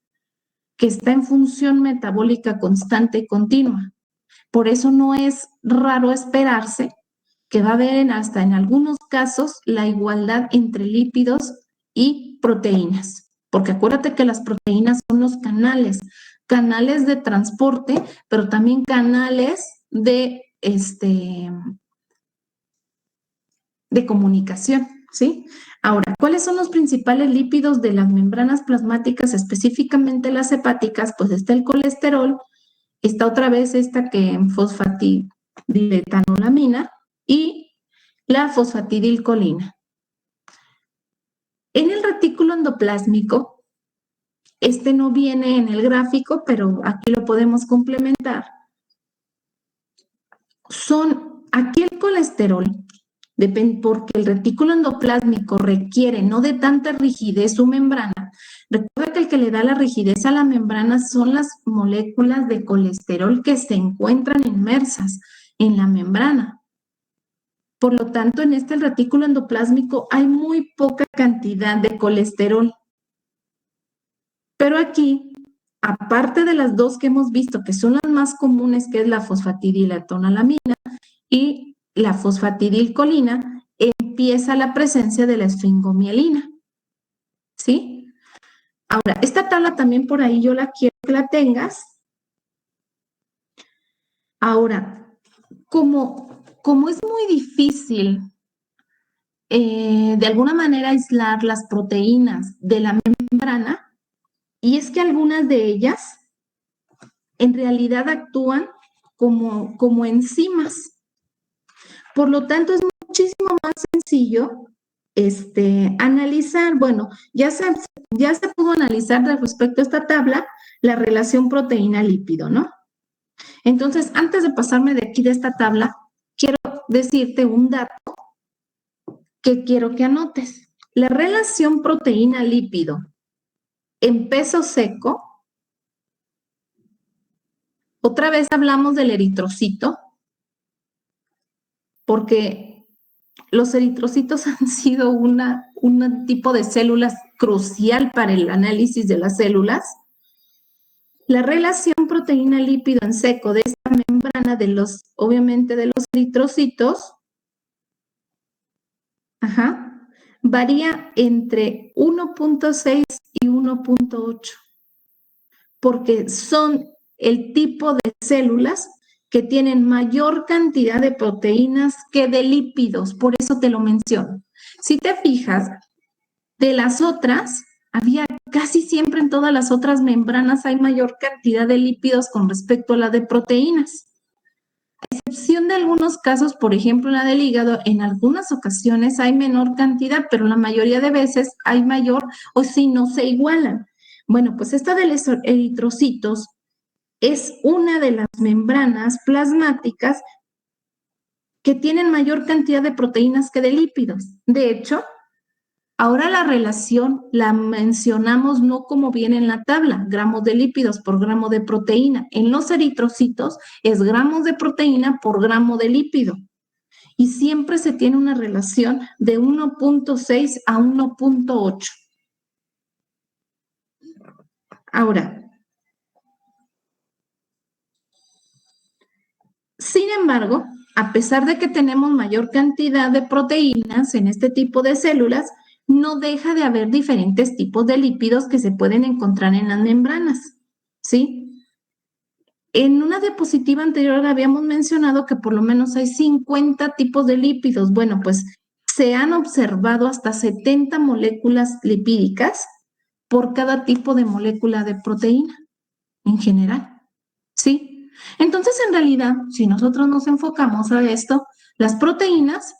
que está en función metabólica constante y continua. Por eso no es raro esperarse que va a haber hasta en algunos casos la igualdad entre lípidos y proteínas, porque acuérdate que las proteínas son los canales de transporte, pero también canales de comunicación, ¿sí? Ahora, ¿cuáles son los principales lípidos de las membranas plasmáticas, específicamente las hepáticas? Pues está el colesterol, está otra vez esta que fosfatidiletonolamina y la fosfatidilcolina. En el retículo endoplásmico, este no viene en el gráfico, pero aquí lo podemos complementar. Aquí el colesterol, porque el retículo endoplásmico requiere no de tanta rigidez su membrana. Recuerda que el que le da la rigidez a la membrana son las moléculas de colesterol que se encuentran inmersas en la membrana. Por lo tanto, en este retículo endoplásmico hay muy poca cantidad de colesterol. Pero aquí, aparte de las dos que hemos visto, que son las más comunes, que es la fosfatidiletonolamina y la fosfatidilcolina, empieza la presencia de la esfingomielina, ¿sí? Ahora, esta tabla también por ahí yo la quiero que la tengas. Ahora, como es muy difícil de alguna manera aislar las proteínas de la membrana, y es que algunas de ellas en realidad actúan como enzimas. Por lo tanto, es muchísimo más sencillo analizar, bueno, ya se pudo analizar respecto a esta tabla la relación proteína-lípido, ¿no? Entonces, antes de pasarme de aquí de esta tabla, quiero decirte un dato que quiero que anotes. La relación proteína-lípido en peso seco, otra vez hablamos del eritrocito, porque los eritrocitos han sido un tipo de células crucial para el análisis de las células. La relación proteína-lípido en seco de esta membrana obviamente de los eritrocitos, varía entre 1.6 y 1.8, porque son el tipo de células que tienen mayor cantidad de proteínas que de lípidos, por eso te lo menciono. Si te fijas, De las otras, había casi siempre en todas las otras membranas hay mayor cantidad de lípidos con respecto a la de proteínas. A excepción de algunos casos, por ejemplo, la del hígado, en algunas ocasiones hay menor cantidad, pero la mayoría de veces hay mayor o si no se igualan. Bueno, pues esta de los eritrocitos es una de las membranas plasmáticas que tienen mayor cantidad de proteínas que de lípidos. De hecho, ahora la relación la mencionamos no como viene en la tabla, gramos de lípidos por gramo de proteína. En los eritrocitos es gramos de proteína por gramo de lípido. Y siempre se tiene una relación de 1.6 a 1.8. Ahora, sin embargo, a pesar de que tenemos mayor cantidad de proteínas en este tipo de células, no deja de haber diferentes tipos de lípidos que se pueden encontrar en las membranas, ¿sí? En una diapositiva anterior habíamos mencionado que por lo menos hay 50 tipos de lípidos. Bueno, pues se han observado hasta 70 moléculas lipídicas por cada tipo de molécula de proteína en general, ¿sí? Entonces, en realidad, si nosotros nos enfocamos a esto, las proteínas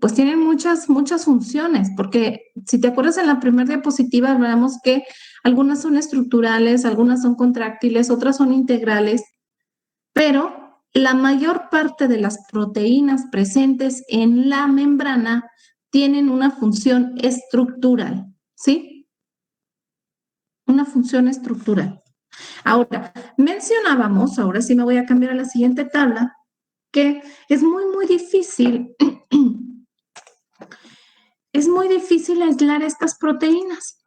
pues tienen muchas funciones, porque si te acuerdas en la primera diapositiva hablamos que algunas son estructurales, algunas son contráctiles, otras son integrales, pero la mayor parte de las proteínas presentes en la membrana tienen una función estructural, ¿sí? Una función estructural. Ahora, mencionábamos, ahora sí me voy a cambiar a la siguiente tabla, que es muy difícil es muy difícil aislar estas proteínas.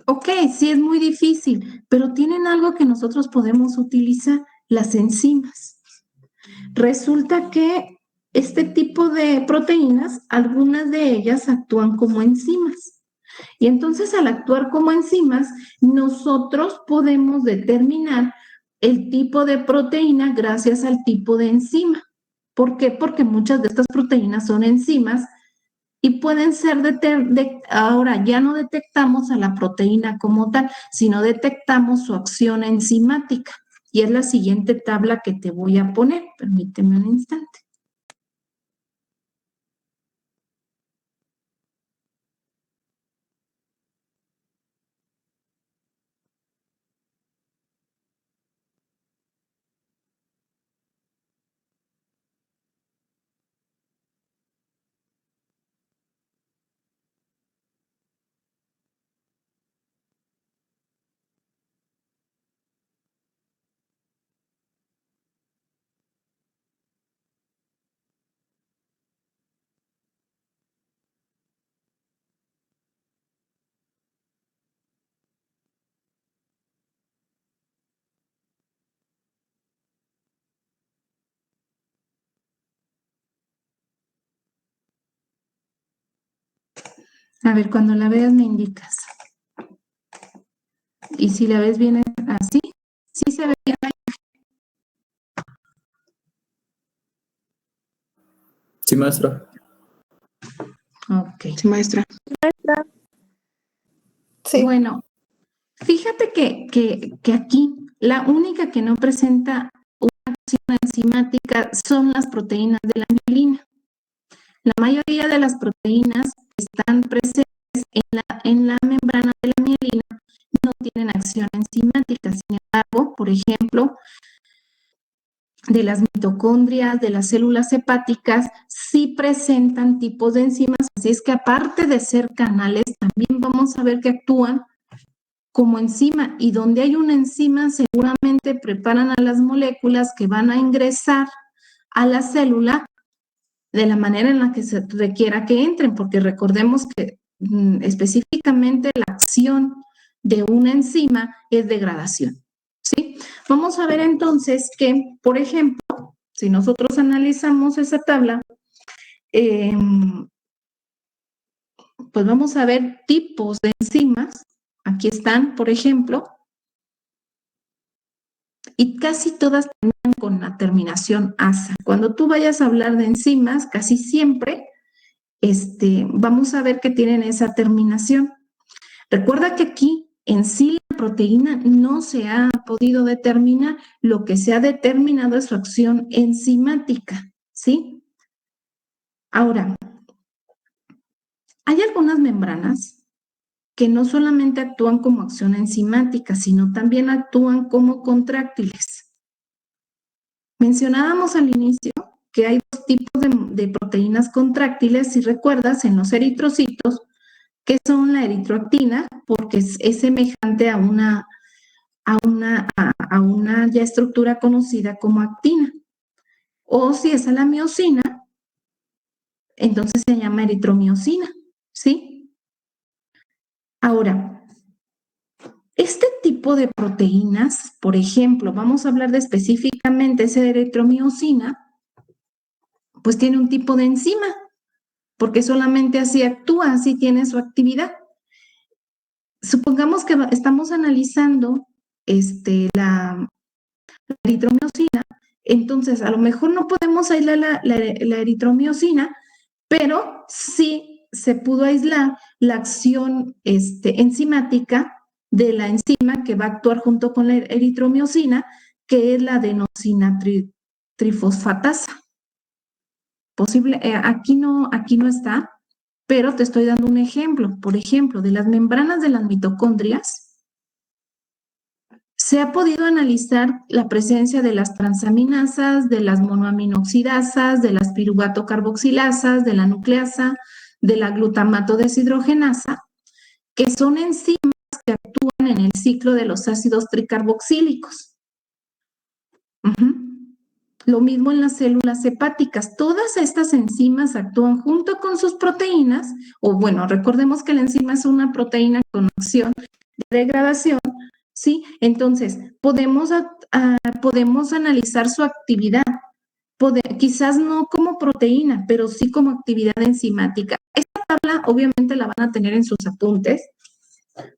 Ok, sí es muy difícil, pero tienen algo que nosotros podemos utilizar, las enzimas. Resulta que este tipo de proteínas, algunas de ellas actúan como enzimas. Y entonces al actuar como enzimas, nosotros podemos determinar el tipo de proteína gracias al tipo de enzima. ¿Por qué? Porque muchas de estas proteínas son enzimas y pueden ser ahora ya no detectamos a la proteína como tal, sino detectamos su acción enzimática. Y es la siguiente tabla que te voy a poner. Permíteme un instante. A ver, cuando la veas me indicas. Y si la ves bien así, sí se ve bien. Sí, maestra. Ok. Sí, maestra. Sí. Bueno, fíjate que aquí la única que no presenta una acción enzimática son las proteínas de la mielina. La mayoría de las proteínas que están presentes en la membrana de la mielina no tienen acción enzimática. Sin embargo, por ejemplo, de las mitocondrias, de las células hepáticas, sí presentan tipos de enzimas, así es que aparte de ser canales, también vamos a ver que actúan como enzima, y donde hay una enzima seguramente preparan a las moléculas que van a ingresar a la célula de la manera en la que se requiera que entren, porque recordemos que específicamente la acción de una enzima es degradación, ¿sí? Vamos a ver entonces que, por ejemplo, si nosotros analizamos esa tabla, pues vamos a ver tipos de enzimas. Aquí están, por ejemplo, y casi todas terminan con la terminación asa. Cuando tú vayas a hablar de enzimas, casi siempre vamos a ver que tienen esa terminación. Recuerda que aquí en sí la proteína no se ha podido determinar, lo que se ha determinado es su acción enzimática, ¿sí? Ahora, hay algunas membranas que no solamente actúan como acción enzimática, sino también actúan como contráctiles. Mencionábamos al inicio que hay dos tipos de proteínas contráctiles, si recuerdas, en los eritrocitos, que son la eritroactina, porque es semejante a una ya estructura conocida como actina. O si es a la miosina, entonces se llama eritromiosina, ¿sí? Ahora, este tipo de proteínas, por ejemplo, vamos a hablar de específicamente esa eritromiosina, pues tiene un tipo de enzima, porque solamente así actúa, así tiene su actividad. Supongamos que estamos analizando la eritromiosina, entonces a lo mejor no podemos aislar la eritromiosina, pero sí se pudo aislar la acción enzimática de la enzima que va a actuar junto con la eritromiosina, que es la adenosina trifosfatasa. Aquí no está, pero te estoy dando un ejemplo. Por ejemplo, de las membranas de las mitocondrias, se ha podido analizar la presencia de las transaminasas, de las monoaminoxidasas, de las piruvato-carboxilasas, de la nucleasa, de la glutamato deshidrogenasa, que son enzimas que actúan en el ciclo de los ácidos tricarboxílicos. Lo mismo en las células hepáticas. Todas estas enzimas actúan junto con sus proteínas, o bueno, recordemos que la enzima es una proteína con acción de degradación, ¿sí? Entonces, podemos analizar su actividad, quizás no como proteína, pero sí como actividad enzimática. Esta tabla obviamente la van a tener en sus apuntes,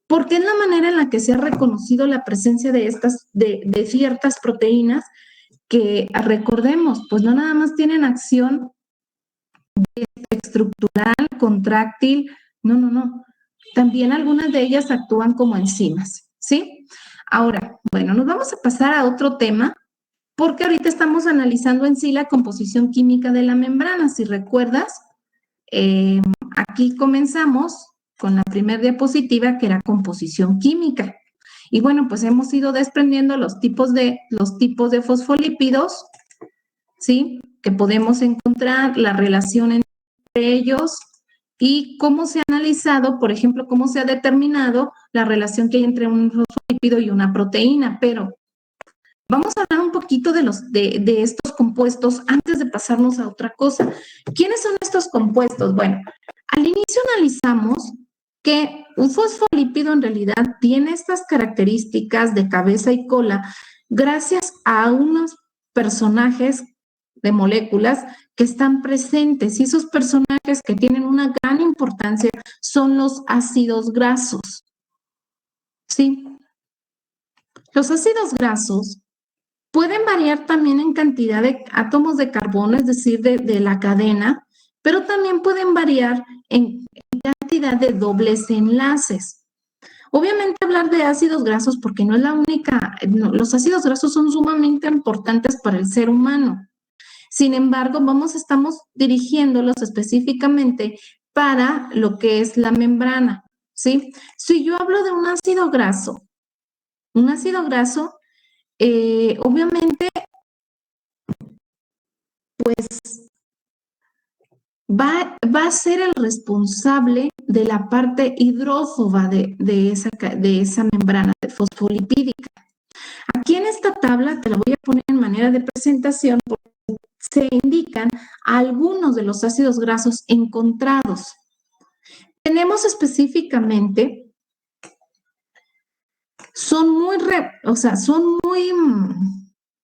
porque es la manera en la que se ha reconocido la presencia de ciertas proteínas que, recordemos, pues no nada más tienen acción estructural, contráctil, no. También algunas de ellas actúan como enzimas, ¿sí? Ahora, bueno, nos vamos a pasar a otro tema, porque ahorita estamos analizando en sí la composición química de la membrana. Si recuerdas, aquí comenzamos con la primera diapositiva, que era composición química. Y bueno, pues hemos ido desprendiendo los tipos de fosfolípidos, ¿sí? Que podemos encontrar, la relación entre ellos y cómo se ha analizado, por ejemplo, cómo se ha determinado la relación que hay entre un fosfolípido y una proteína. Pero vamos a hablar un poquito de estos compuestos antes de pasarnos a otra cosa. ¿Quiénes son estos compuestos? Bueno, al inicio analizamos que un fosfolípido en realidad tiene estas características de cabeza y cola gracias a unos personajes de moléculas que están presentes, y esos personajes que tienen una gran importancia son los ácidos grasos. ¿Sí? Los ácidos grasos pueden variar también en cantidad de átomos de carbono, es decir, de la cadena, pero también pueden variar en cantidad de dobles enlaces. Obviamente hablar de ácidos grasos, porque no es la única, los ácidos grasos son sumamente importantes para el ser humano. Sin embargo, estamos dirigiéndolos específicamente para lo que es la membrana, ¿sí? Si yo hablo de un ácido graso, obviamente, pues va a ser el responsable de la parte hidrófoba de esa membrana fosfolipídica. Aquí en esta tabla te la voy a poner en manera de presentación porque se indican algunos de los ácidos grasos encontrados. Tenemos específicamente, son muy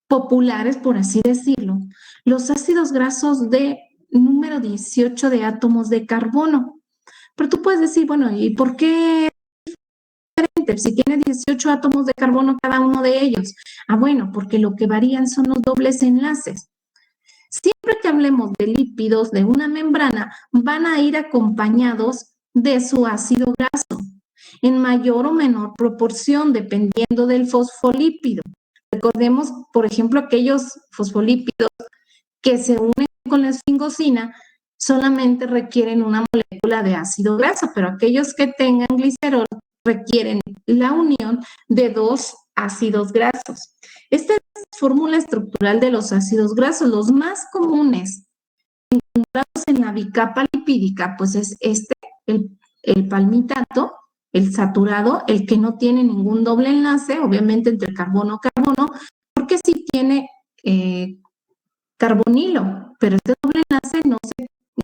populares, por así decirlo, los ácidos grasos de número 18 de átomos de carbono. Pero tú puedes decir, bueno, ¿y por qué si tiene 18 átomos de carbono cada uno de ellos? Ah, bueno, porque lo que varían son los dobles enlaces. siempre que hablemos de lípidos de una membrana, van a ir acompañados de su ácido graso, en mayor o menor proporción, dependiendo del fosfolípido. Recordemos, por ejemplo, aquellos fosfolípidos que se unen con la esfingosina solamente requieren una molécula de ácido graso, pero aquellos que tengan glicerol requieren la unión de dos ácidos grasos. Esta es la fórmula estructural de los ácidos grasos. Los más comunes encontrados en la bicapa lipídica, pues es el palmitato, el saturado, el que no tiene ningún doble enlace, obviamente entre carbono-carbono, porque sí tiene carbonilo, pero este doble enlace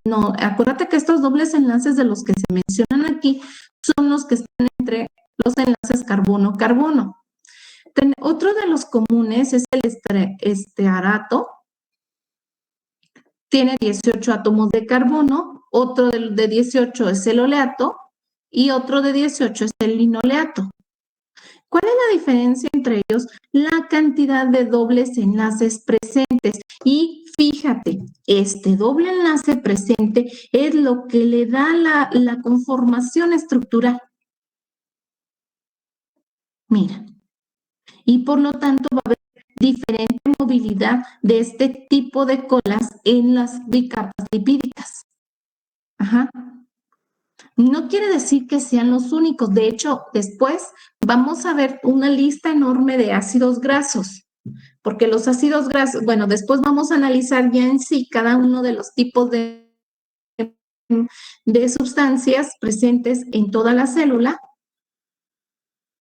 no, acuérdate que estos dobles enlaces de los que se mencionan aquí son los que están entre los enlaces carbono-carbono. Otro de los comunes es el estearato, tiene 18 átomos de carbono, otro de 18 es el oleato y otro de 18 es el linoleato. ¿Cuál es la diferencia entre ellos? La cantidad de dobles enlaces presentes. Y fíjate, este doble enlace presente es lo que le da la conformación estructural. Mira, y por lo tanto va a haber diferente movilidad de este tipo de colas en las bicapas lipídicas. Ajá. No quiere decir que sean los únicos. De hecho, después vamos a ver una lista enorme de ácidos grasos, porque los ácidos grasos, bueno, después vamos a analizar ya en sí cada uno de los tipos de sustancias presentes en toda la célula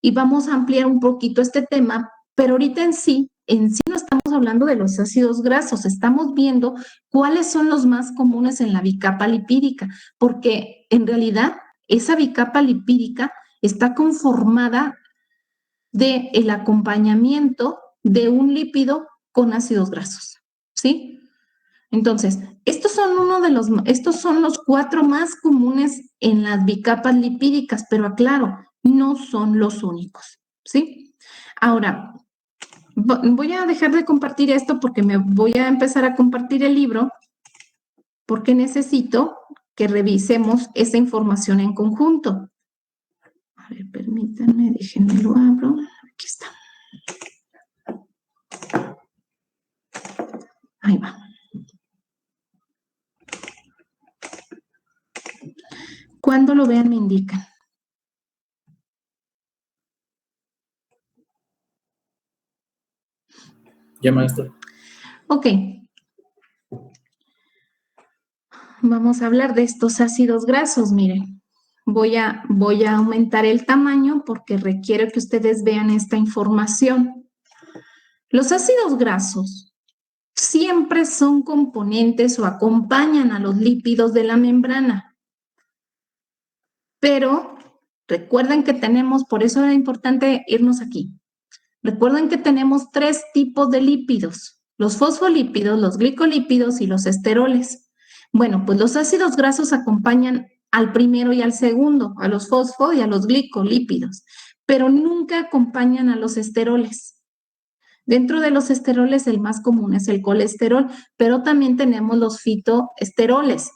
y vamos a ampliar un poquito este tema, pero ahorita en sí no estamos hablando de los ácidos grasos, estamos viendo cuáles son los más comunes en la bicapa lipídica, porque en realidad esa bicapa lipídica está conformada del acompañamiento de un lípido con ácidos grasos, ¿sí? Entonces, estos son los 4 más comunes en las bicapas lipídicas, pero aclaro, no son los únicos, ¿sí? Ahora, voy a dejar de compartir esto porque me voy a empezar a compartir el libro porque necesito que revisemos esa información en conjunto. A ver, permítanme, déjenme lo abro. Aquí está. Ahí va. Cuando lo vean me indican. Ya, maestro. Ok. Vamos a hablar de estos ácidos grasos, miren. Voy a aumentar el tamaño porque requiero que ustedes vean esta información. Los ácidos grasos siempre son componentes o acompañan a los lípidos de la membrana. Pero recuerden que tenemos, por eso era importante irnos aquí. Recuerden que tenemos 3 tipos de lípidos, los fosfolípidos, los glicolípidos y los esteroles. Bueno, pues los ácidos grasos acompañan al primero y al segundo, a los fosfo y a los glicolípidos, pero nunca acompañan a los esteroles. Dentro de los esteroles el más común es el colesterol, pero también tenemos los fitoesteroles.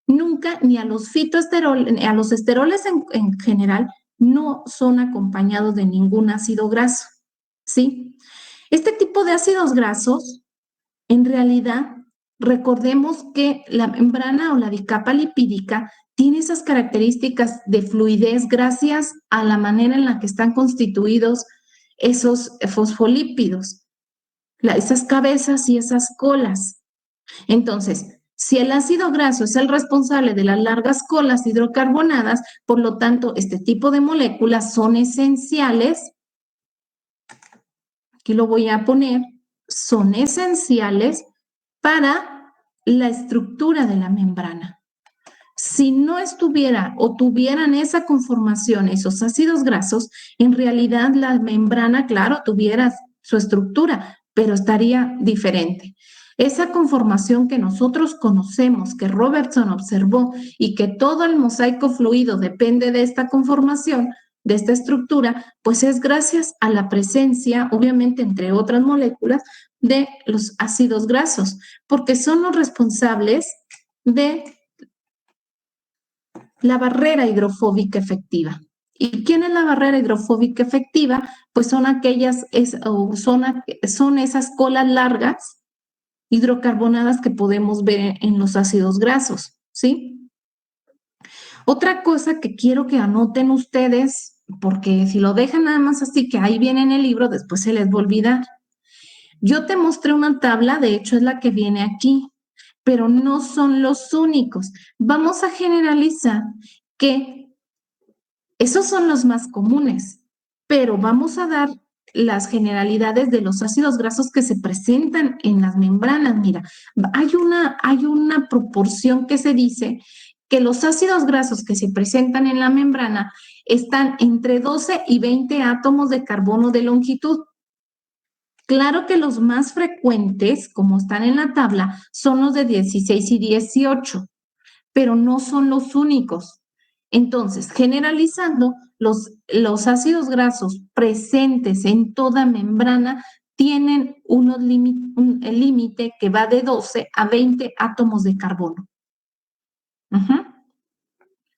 Nunca ni a los fitoesteroles, a los esteroles en general no son acompañados de ningún ácido graso, ¿sí? Este tipo de ácidos grasos, en realidad, recordemos que la membrana o la bicapa lipídica tiene esas características de fluidez gracias a la manera en la que están constituidos esos fosfolípidos, esas cabezas y esas colas. Entonces, si el ácido graso es el responsable de las largas colas hidrocarbonadas, por lo tanto, este tipo de moléculas son esenciales, aquí lo voy a poner, son esenciales para la estructura de la membrana. Si no estuviera o tuvieran esa conformación, esos ácidos grasos, en realidad la membrana, claro, tuviera su estructura, pero estaría diferente. Esa conformación que nosotros conocemos, que Robertson observó y que todo el mosaico fluido depende de esta conformación, de esta estructura, pues es gracias a la presencia, obviamente entre otras moléculas, de los ácidos grasos, porque son los responsables de la barrera hidrofóbica efectiva. ¿Y quién es la barrera hidrofóbica efectiva? Pues son son esas colas largas hidrocarbonadas que podemos ver en los ácidos grasos, ¿sí? Otra cosa que quiero que anoten ustedes, porque si lo dejan nada más así que ahí viene en el libro, después se les va a olvidar. Yo te mostré una tabla, de hecho es la que viene aquí, pero no son los únicos. Vamos a generalizar que esos son los más comunes, pero vamos a dar las generalidades de los ácidos grasos que se presentan en las membranas. Mira, hay una proporción que se dice que los ácidos grasos que se presentan en la membrana están entre 12 y 20 átomos de carbono de longitud. Claro que los más frecuentes, como están en la tabla, son los de 16 y 18, pero no son los únicos. Entonces, generalizando, los ácidos grasos presentes en toda membrana tienen el límite que va de 12 a 20 átomos de carbono.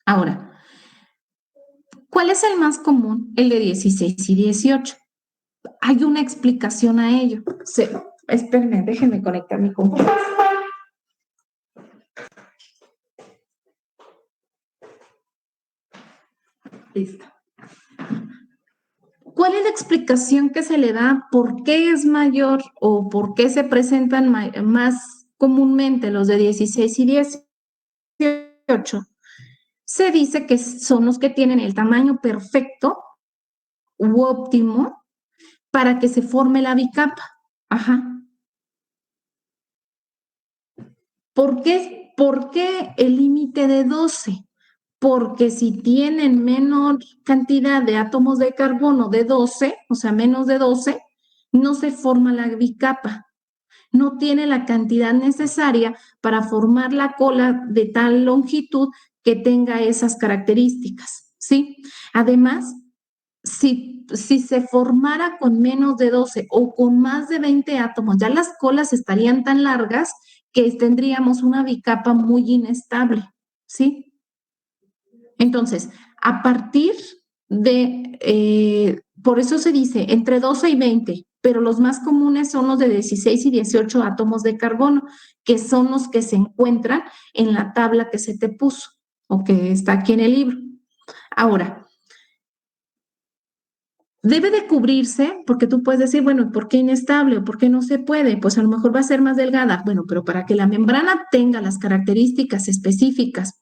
Ahora, ¿cuál es el más común? El de 16 y 18. Hay una explicación a ello. Espérenme, déjenme conectar mi computadora. Listo. ¿Cuál es la explicación que se le da? ¿Por qué es mayor o por qué se presentan más comúnmente los de 16 y 18? Se dice que son los que tienen el tamaño perfecto u óptimo para que se forme la bicapa. ¿Por qué el límite de 12? Porque si tienen menor cantidad de átomos de carbono de 12, o sea, menos de 12, no se forma la bicapa. No tiene la cantidad necesaria para formar la cola de tal longitud que tenga esas características, ¿sí? Además, si se formara con menos de 12 o con más de 20 átomos, ya las colas estarían tan largas que tendríamos una bicapa muy inestable, ¿sí? Entonces, a partir de, por eso se dice entre 12 y 20, pero los más comunes son los de 16 y 18 átomos de carbono, que son los que se encuentran en la tabla que se te puso o que está aquí en el libro. Ahora, debe de cubrirse, porque tú puedes decir, bueno, ¿por qué inestable o por qué no se puede? Pues a lo mejor va a ser más delgada. Bueno, pero para que la membrana tenga las características específicas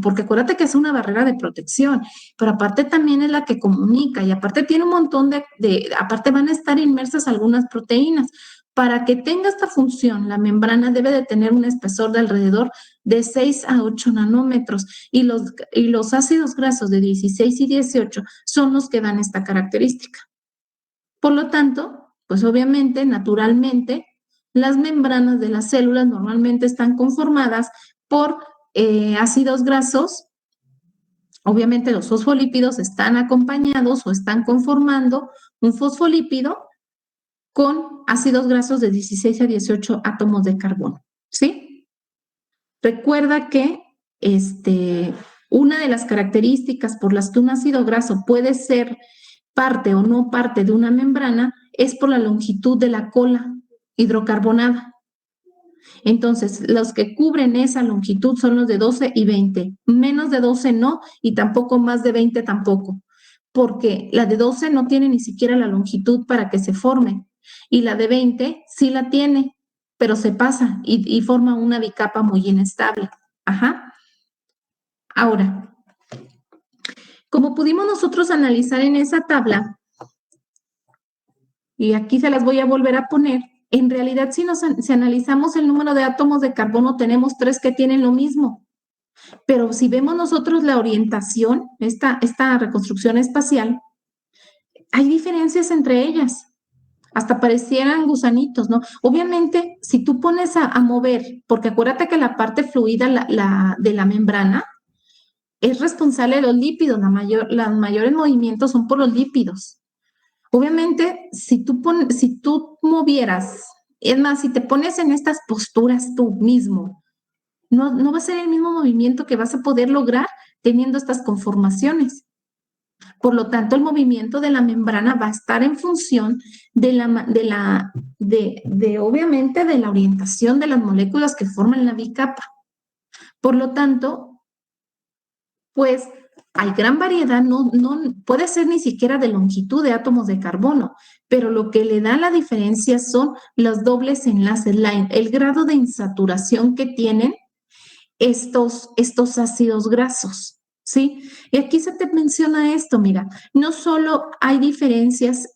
porque acuérdate que es una barrera de protección, pero aparte también es la que comunica y aparte tiene un montón aparte van a estar inmersas algunas proteínas. Para que tenga esta función, la membrana debe de tener un espesor de alrededor de 6 a 8 nanómetros y los ácidos grasos de 16 y 18 son los que dan esta característica. Por lo tanto, pues obviamente, naturalmente, las membranas de las células normalmente están conformadas por ácidos grasos. Obviamente los fosfolípidos están acompañados o están conformando un fosfolípido con ácidos grasos de 16 a 18 átomos de carbono, ¿sí? Recuerda que una de las características por las que un ácido graso puede ser parte o no parte de una membrana es por la longitud de la cola hidrocarbonada. Entonces, los que cubren esa longitud son los de 12 y 20. Menos de 12 no, y tampoco más de 20 tampoco, porque la de 12 no tiene ni siquiera la longitud para que se forme, y la de 20 sí la tiene, pero se pasa y forma una bicapa muy inestable. Ahora, como pudimos nosotros analizar en esa tabla, y aquí se las voy a volver a poner, en realidad si analizamos el número de átomos de carbono, tenemos 3 que tienen lo mismo. Pero si vemos nosotros la orientación, esta reconstrucción espacial, hay diferencias entre ellas. Hasta parecieran gusanitos, ¿no? Obviamente, si tú pones a mover, porque acuérdate que la parte fluida de la membrana es responsable de los lípidos, los mayores movimientos son por los lípidos. Obviamente, si tú movieras, es más, si te pones en estas posturas tú mismo, no va a ser el mismo movimiento que vas a poder lograr teniendo estas conformaciones. Por lo tanto, el movimiento de la membrana va a estar en función obviamente, de la orientación de las moléculas que forman la bicapa. Por lo tanto, pues hay gran variedad, no puede ser ni siquiera de longitud de átomos de carbono, pero lo que le da la diferencia son los dobles enlaces, el grado de insaturación que tienen estos ácidos grasos, ¿sí? Y aquí se te menciona esto, mira, no solo hay diferencias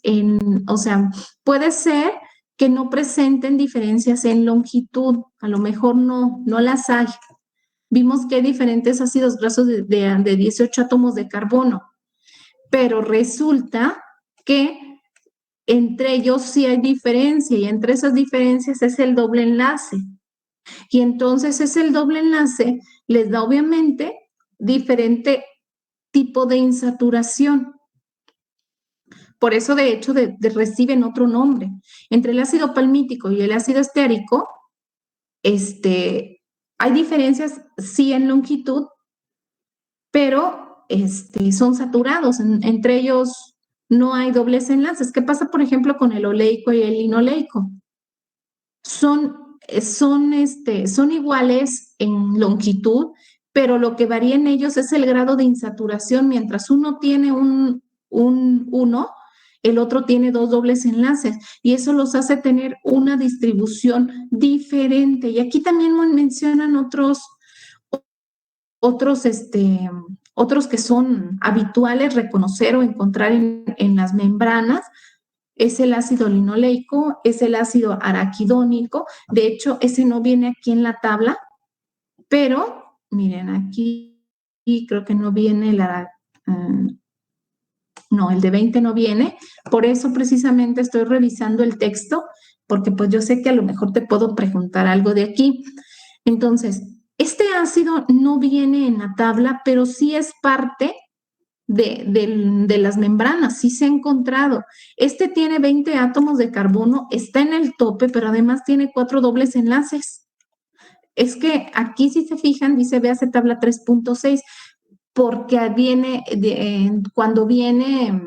o sea, puede ser que no presenten diferencias en longitud, a lo mejor no las hay. Vimos que hay diferentes ácidos grasos de 18 átomos de carbono, pero resulta que entre ellos sí hay diferencia y entre esas diferencias es el doble enlace. Y entonces es el doble enlace, les da obviamente diferente tipo de insaturación. Por eso, de hecho, reciben otro nombre. Entre el ácido palmítico y el ácido esteárico, hay diferencias, sí, en longitud, pero son saturados. Entre ellos no hay dobles enlaces. ¿Qué pasa, por ejemplo, con el oleico y el linoleico? Son iguales en longitud, pero lo que varía en ellos es el grado de insaturación. Mientras uno tiene un 1, el otro tiene 2 dobles enlaces y eso los hace tener una distribución diferente. Y aquí también mencionan otros que son habituales reconocer o encontrar en las membranas. Es el ácido linoleico, es el ácido araquidónico. De hecho, ese no viene aquí en la tabla, pero miren, aquí creo que no viene no, el de 20 no viene. Por eso precisamente estoy revisando el texto, porque pues yo sé que a lo mejor te puedo preguntar algo de aquí. Entonces, este ácido no viene en la tabla, pero sí es parte de las membranas, sí se ha encontrado. Este tiene 20 átomos de carbono, está en el tope, pero además tiene 4 dobles enlaces. Es que aquí, si se fijan, dice véase tabla 3.6, porque viene, cuando viene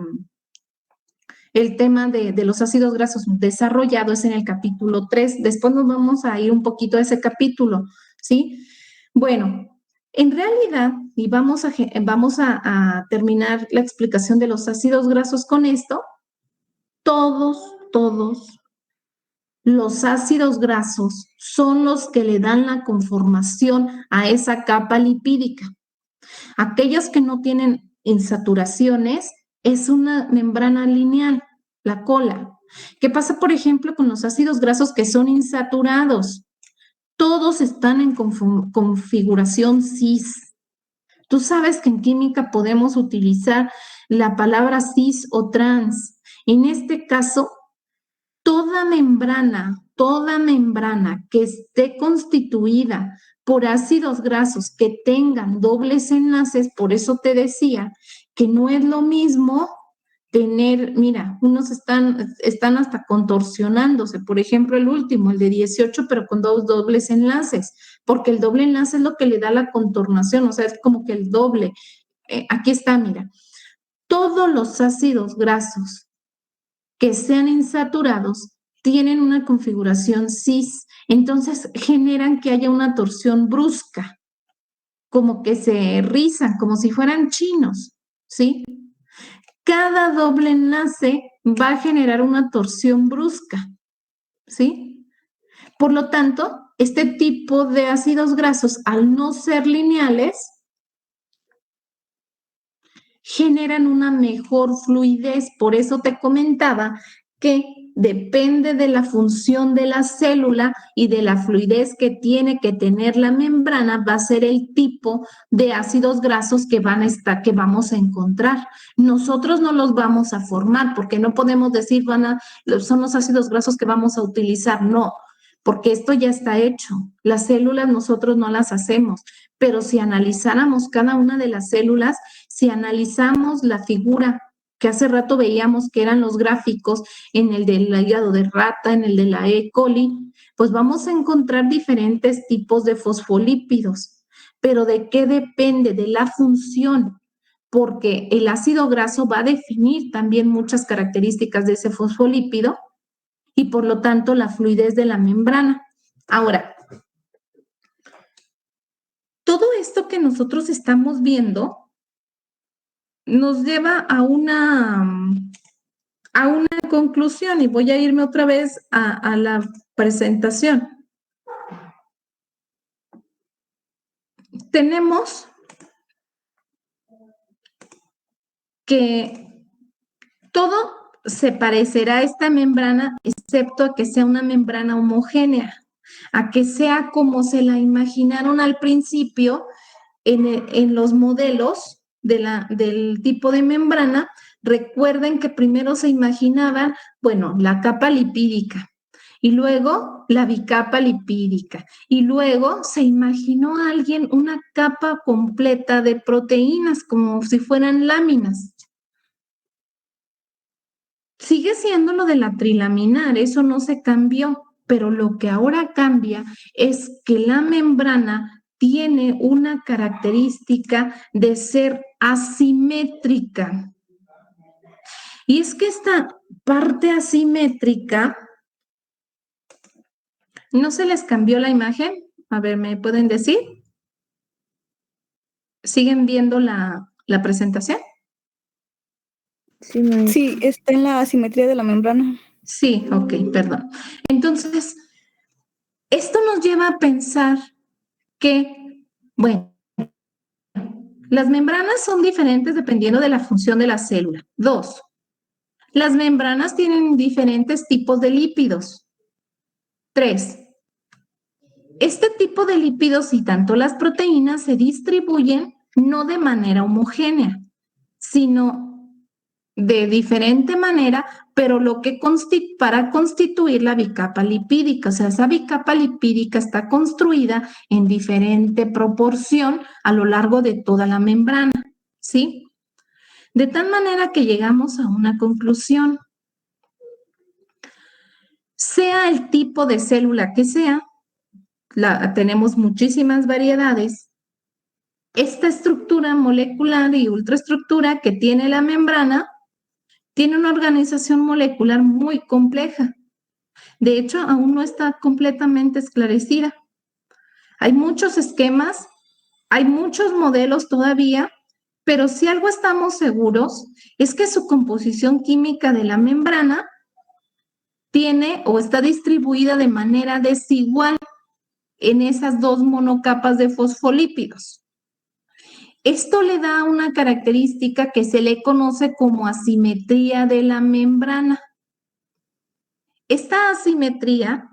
el tema de los ácidos grasos desarrollado es en el capítulo 3. Después nos vamos a ir un poquito a ese capítulo, ¿sí? Bueno, en realidad, y vamos a terminar la explicación de los ácidos grasos con esto, todos los ácidos grasos son los que le dan la conformación a esa capa lipídica. Aquellos que no tienen insaturaciones es una membrana lineal, la cola. ¿Qué pasa, por ejemplo, con los ácidos grasos que son insaturados? Todos están en configuración cis. Tú sabes que en química podemos utilizar la palabra cis o trans. En este caso, toda membrana que esté constituida por ácidos grasos que tengan dobles enlaces, por eso te decía que no es lo mismo tener, mira, unos están hasta contorsionándose, por ejemplo, el último, el de 18, pero con 2 dobles enlaces, porque el doble enlace es lo que le da la contornación, o sea, es como que el doble. Aquí está, mira, todos los ácidos grasos que sean insaturados tienen una configuración cis, entonces generan que haya una torsión brusca, como que se rizan, como si fueran chinos, ¿sí? Cada doble enlace va a generar una torsión brusca, ¿sí? Por lo tanto, este tipo de ácidos grasos, al no ser lineales, generan una mejor fluidez. Por eso te comentaba que depende de la función de la célula y de la fluidez que tiene que tener la membrana, va a ser el tipo de ácidos grasos que vamos a encontrar. Nosotros no los vamos a formar porque no podemos decir son los ácidos grasos que vamos a utilizar, no, porque esto ya está hecho. Las células nosotros no las hacemos, pero si analizáramos cada una de las células, si analizamos la figura que hace rato veíamos que eran los gráficos en el del hígado de rata, en el de la E. coli, pues vamos a encontrar diferentes tipos de fosfolípidos. ¿Pero de qué depende? De la función, porque el ácido graso va a definir también muchas características de ese fosfolípido y por lo tanto la fluidez de la membrana. Ahora, todo esto que nosotros estamos viendo nos lleva a una conclusión y voy a irme otra vez a la presentación. Tenemos que todo se parecerá a esta membrana, excepto a que sea una membrana homogénea, a que sea como se la imaginaron al principio en los modelos del tipo de membrana. Recuerden que primero se imaginaban, bueno, la capa lipídica y luego la bicapa lipídica y luego se imaginó a alguien una capa completa de proteínas como si fueran láminas. Sigue siendo lo de la trilaminar, eso no se cambió, pero lo que ahora cambia es que la membrana tiene una característica de ser asimétrica. Y es que esta parte asimétrica, ¿no se les cambió la imagen? A ver, ¿me pueden decir? ¿Siguen viendo la presentación? Sí, maestra. Sí, está en la asimetría de la membrana. Sí, ok, perdón. Entonces, esto nos lleva a pensar que, bueno, las membranas son diferentes dependiendo de la función de la célula. 2, las membranas tienen diferentes tipos de lípidos. 3, este tipo de lípidos y tanto las proteínas se distribuyen no de manera homogénea, sino de diferente manera, pero lo que para constituir la bicapa lipídica, o sea, esa bicapa lipídica está construida en diferente proporción a lo largo de toda la membrana, ¿sí? De tal manera que llegamos a una conclusión. Sea el tipo de célula que sea, tenemos muchísimas variedades. Esta estructura molecular y ultraestructura que tiene la membrana tiene una organización molecular muy compleja. De hecho, aún no está completamente esclarecida. Hay muchos esquemas, hay muchos modelos todavía, pero si algo estamos seguros es que su composición química de la membrana tiene o está distribuida de manera desigual en esas dos monocapas de fosfolípidos. Esto le da una característica que se le conoce como asimetría de la membrana. Esta asimetría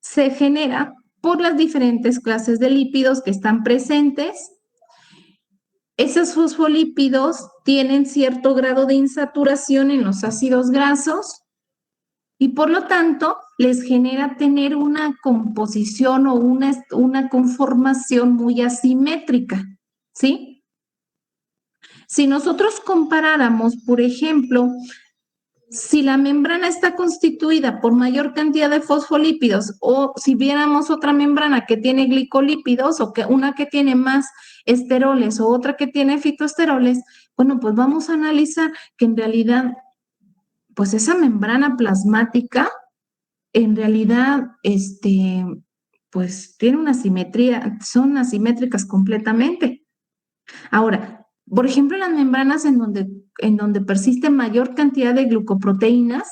se genera por las diferentes clases de lípidos que están presentes. Esos fosfolípidos tienen cierto grado de insaturación en los ácidos grasos y por lo tanto les genera tener una composición o una conformación muy asimétrica, ¿sí? Si nosotros comparáramos, por ejemplo, si la membrana está constituida por mayor cantidad de fosfolípidos o si viéramos otra membrana que tiene glicolípidos o que una que tiene más esteroles o otra que tiene fitoesteroles, bueno, pues vamos a analizar que en realidad, pues esa membrana plasmática, en realidad, pues tiene una simetría, son asimétricas completamente. Ahora, por ejemplo, las membranas en donde persiste mayor cantidad de glucoproteínas,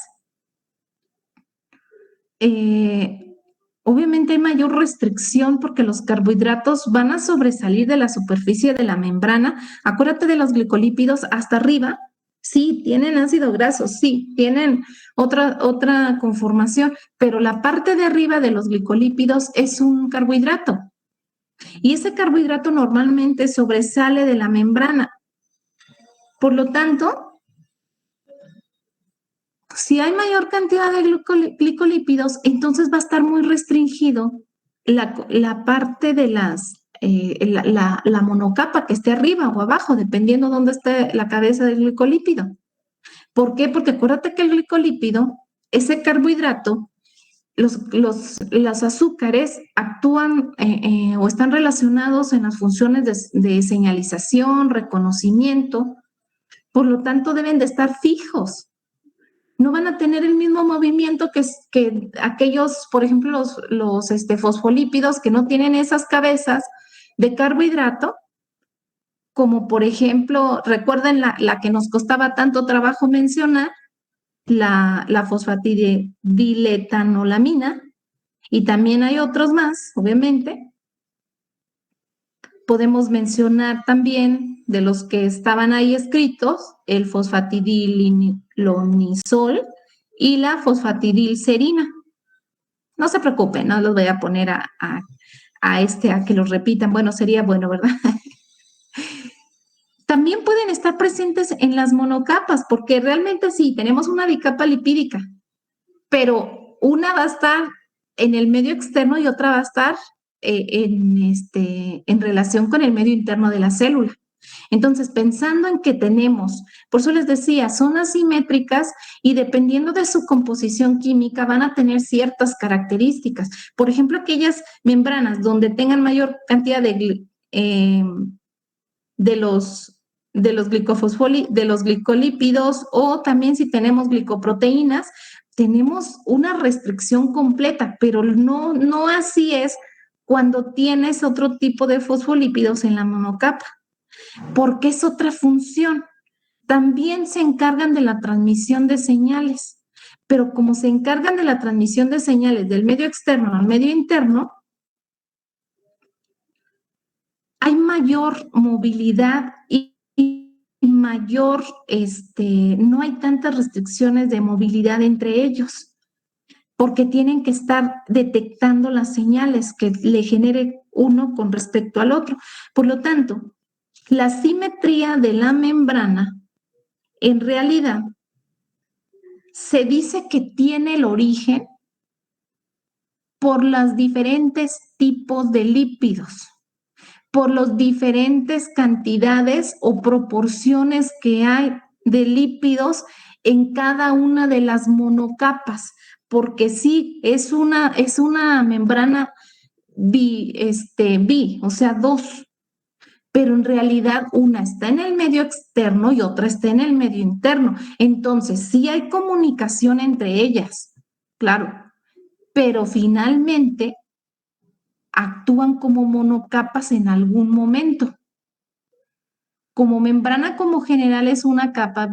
obviamente hay mayor restricción porque los carbohidratos van a sobresalir de la superficie de la membrana. Acuérdate de los glicolípidos hasta arriba. Sí, tienen ácido graso, sí, tienen otra conformación, pero la parte de arriba de los glicolípidos es un carbohidrato. Y ese carbohidrato normalmente sobresale de la membrana. Por lo tanto, si hay mayor cantidad de glicolípidos, entonces va a estar muy restringido la parte de la monocapa que esté arriba o abajo, dependiendo dónde esté la cabeza del glicolípido. ¿Por qué? Porque acuérdate que el glicolípido, ese carbohidrato, los azúcares actúan o están relacionados en las funciones de señalización, reconocimiento, por lo tanto deben de estar fijos. No van a tener el mismo movimiento que aquellos, por ejemplo, los fosfolípidos que no tienen esas cabezas de carbohidrato, como por ejemplo, recuerden la que nos costaba tanto trabajo mencionar, la fosfatidiletanolamina, y también hay otros más, obviamente. Podemos mencionar también de los que estaban ahí escritos, el fosfatidillonisol y la fosfatidilserina. No se preocupen, no los voy a poner a que los repitan. Bueno, sería bueno, ¿verdad? También pueden estar presentes en las monocapas, porque realmente sí, tenemos una bicapa lipídica, pero una va a estar en el medio externo y otra va a estar en relación con el medio interno de la célula. Entonces, pensando en que tenemos, por eso les decía, son asimétricas y dependiendo de su composición química van a tener ciertas características. Por ejemplo, aquellas membranas donde tengan mayor cantidad de los glicolípidos, o también si tenemos glicoproteínas, tenemos una restricción completa, pero no así es cuando tienes otro tipo de fosfolípidos en la monocapa, porque es otra función. También se encargan de la transmisión de señales, pero como se encargan de la transmisión de señales del medio externo al medio interno, hay mayor movilidad y mayor, no hay tantas restricciones de movilidad entre ellos, porque tienen que estar detectando las señales que le genere uno con respecto al otro. Por lo tanto, la simetría de la membrana, en realidad, se dice que tiene el origen por los diferentes tipos de lípidos, por las diferentes cantidades o proporciones que hay de lípidos en cada una de las monocapas, porque sí, es una membrana o sea, dos, pero en realidad una está en el medio externo y otra está en el medio interno. Entonces, sí hay comunicación entre ellas, claro, pero finalmente actúan como monocapas en algún momento. Como membrana como general es una capa,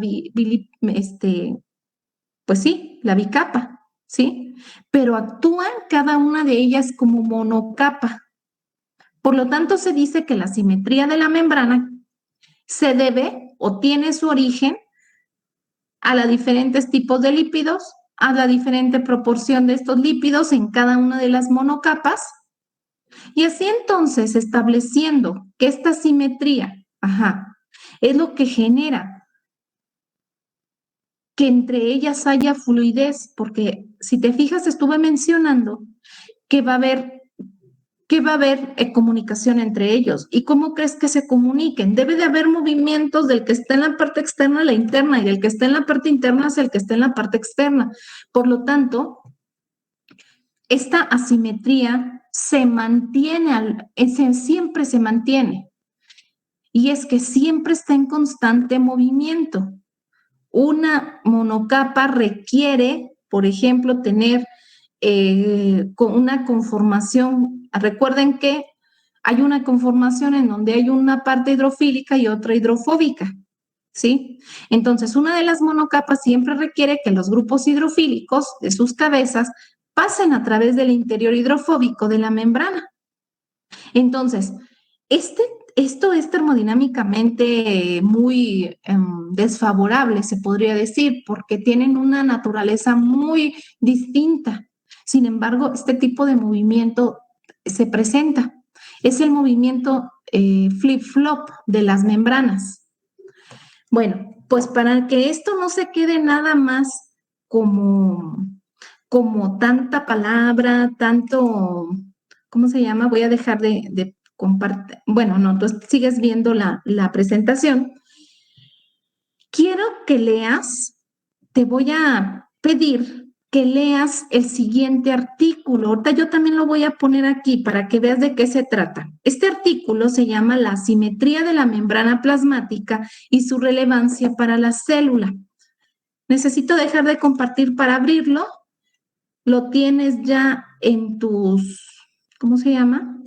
pues sí, la bicapa, ¿sí? Pero actúan cada una de ellas como monocapa. Por lo tanto, se dice que la simetría de la membrana se debe o tiene su origen a los diferentes tipos de lípidos, a la diferente proporción de estos lípidos en cada una de las monocapas. Y así entonces, estableciendo que esta simetría, es lo que genera que entre ellas haya fluidez, porque si te fijas, estuve mencionando que va a haber comunicación entre ellos. ¿Y cómo crees que se comuniquen? Debe de haber movimientos del que está en la parte externa a la interna y del que está en la parte interna hacia el que está en la parte externa. Por lo tanto, esta asimetría se mantiene, siempre se mantiene. Y es que siempre está en constante movimiento. Una monocapa requiere, por ejemplo, tener una conformación. Recuerden que hay una conformación en donde hay una parte hidrofílica y otra hidrofóbica, ¿sí? Entonces, una de las monocapas siempre requiere que los grupos hidrofílicos de sus cabezas pasen a través del interior hidrofóbico de la membrana. Entonces, esto es termodinámicamente muy desfavorable, se podría decir, porque tienen una naturaleza muy distinta. Sin embargo, este tipo de movimiento se presenta. Es el movimiento flip-flop de las membranas. Bueno, pues para que esto no se quede nada más como tanta palabra, tanto, ¿cómo se llama? Voy a dejar de comparte, bueno, no, tú sigues viendo la presentación. Quiero que leas, te voy a pedir que leas el siguiente artículo. Ahorita yo también lo voy a poner aquí para que veas de qué se trata. Este artículo se llama La asimetría de la membrana plasmática y su relevancia para la célula. Necesito dejar de compartir para abrirlo. Lo tienes ya en tus, ¿cómo se llama?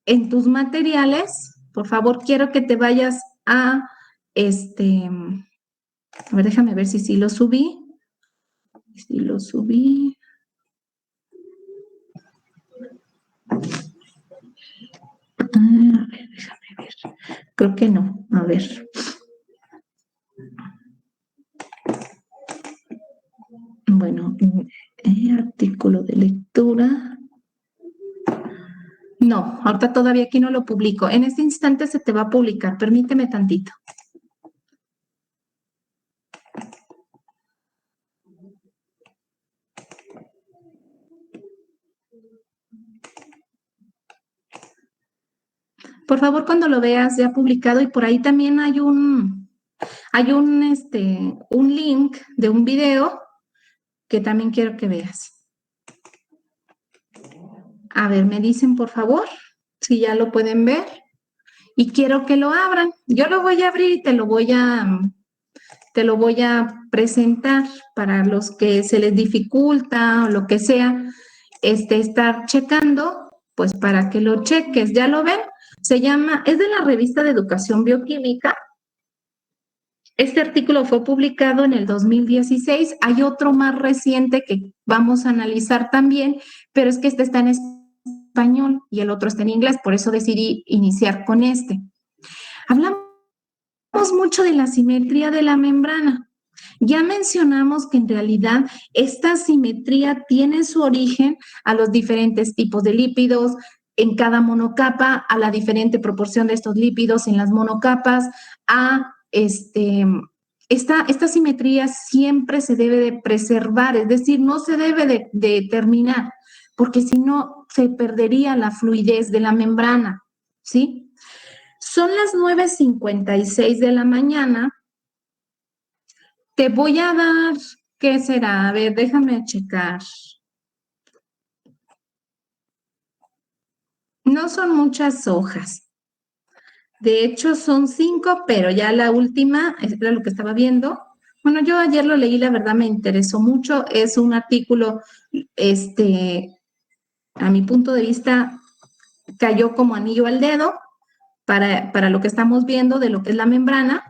En tus materiales. Por favor, quiero que te vayas a a ver, déjame ver si sí lo subí. Si lo subí. A ver, déjame ver. Creo que no. A ver. Bueno, artículo de lectura. No, ahorita todavía aquí no lo publico. En este instante se te va a publicar. Permíteme tantito. Por favor, cuando lo veas ya publicado, y por ahí también hay un link de un video que también quiero que veas. A ver, me dicen por favor si ya lo pueden ver y quiero que lo abran. Yo lo voy a abrir y te lo voy a presentar para los que se les dificulta o lo que sea, estar checando, pues para que lo cheques. ¿Ya lo ven? Es de la revista de Educación Bioquímica. Este artículo fue publicado en el 2016. Hay otro más reciente que vamos a analizar también, pero es que este está en español y el otro está en inglés, por eso decidí iniciar con este. Hablamos mucho de la simetría de la membrana. Ya mencionamos que en realidad esta simetría tiene su origen a los diferentes tipos de lípidos, en cada monocapa, a la diferente proporción de estos lípidos en las monocapas, esta simetría siempre se debe de preservar, es decir, no se debe de terminar, porque si no se perdería la fluidez de la membrana, ¿sí? Son las 9:56 de la mañana. Te voy a dar, ¿qué será? A ver, déjame checar. No son muchas hojas. De hecho, son 5, pero ya la última, era lo que estaba viendo. Bueno, yo ayer lo leí, la verdad me interesó mucho. Es un artículo, a mi punto de vista, cayó como anillo al dedo para lo que estamos viendo de lo que es la membrana.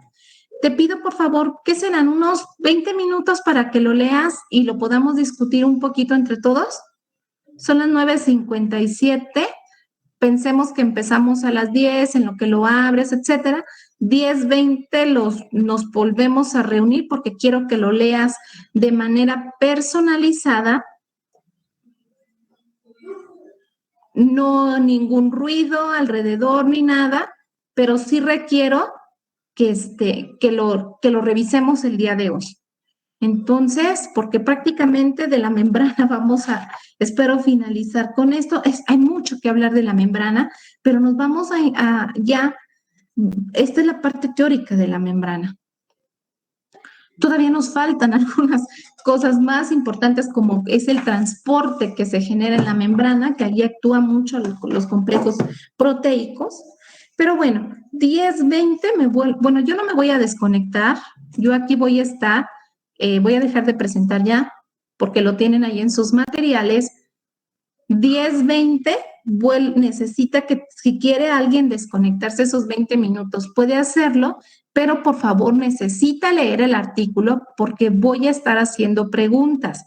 Te pido, por favor, que serán unos 20 minutos para que lo leas y lo podamos discutir un poquito entre todos. Son las 9:57. Pensemos que empezamos a las 10, en lo que lo abres, etcétera. 10:20 nos volvemos a reunir porque quiero que lo leas de manera personalizada. No ningún ruido alrededor ni nada, pero sí requiero que lo revisemos el día de hoy. Entonces, porque prácticamente de la membrana espero finalizar con esto. Hay mucho que hablar de la membrana, pero nos vamos esta es la parte teórica de la membrana. Todavía nos faltan algunas cosas más importantes como es el transporte que se genera en la membrana, que allí actúa mucho los complejos proteicos. Pero bueno, 10:20 bueno, yo no me voy a desconectar, yo aquí voy a estar, voy a dejar de presentar ya, porque lo tienen ahí en sus materiales. 10:20, necesita que si quiere alguien desconectarse esos 20 minutos, puede hacerlo, pero por favor necesita leer el artículo porque voy a estar haciendo preguntas.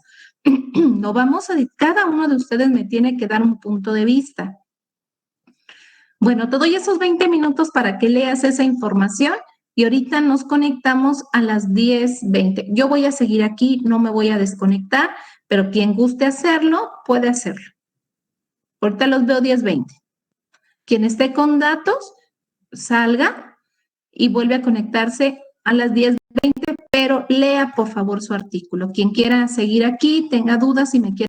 No vamos cada uno de ustedes me tiene que dar un punto de vista. Bueno, te doy esos 20 minutos para que leas esa información y ahorita nos conectamos a las 10:20. Yo voy a seguir aquí, no me voy a desconectar, pero quien guste hacerlo, puede hacerlo. Ahorita los veo 10:20. Quien esté con datos, salga y vuelve a conectarse a las 10:20, pero lea por favor su artículo. Quien quiera seguir aquí, tenga dudas y me quiera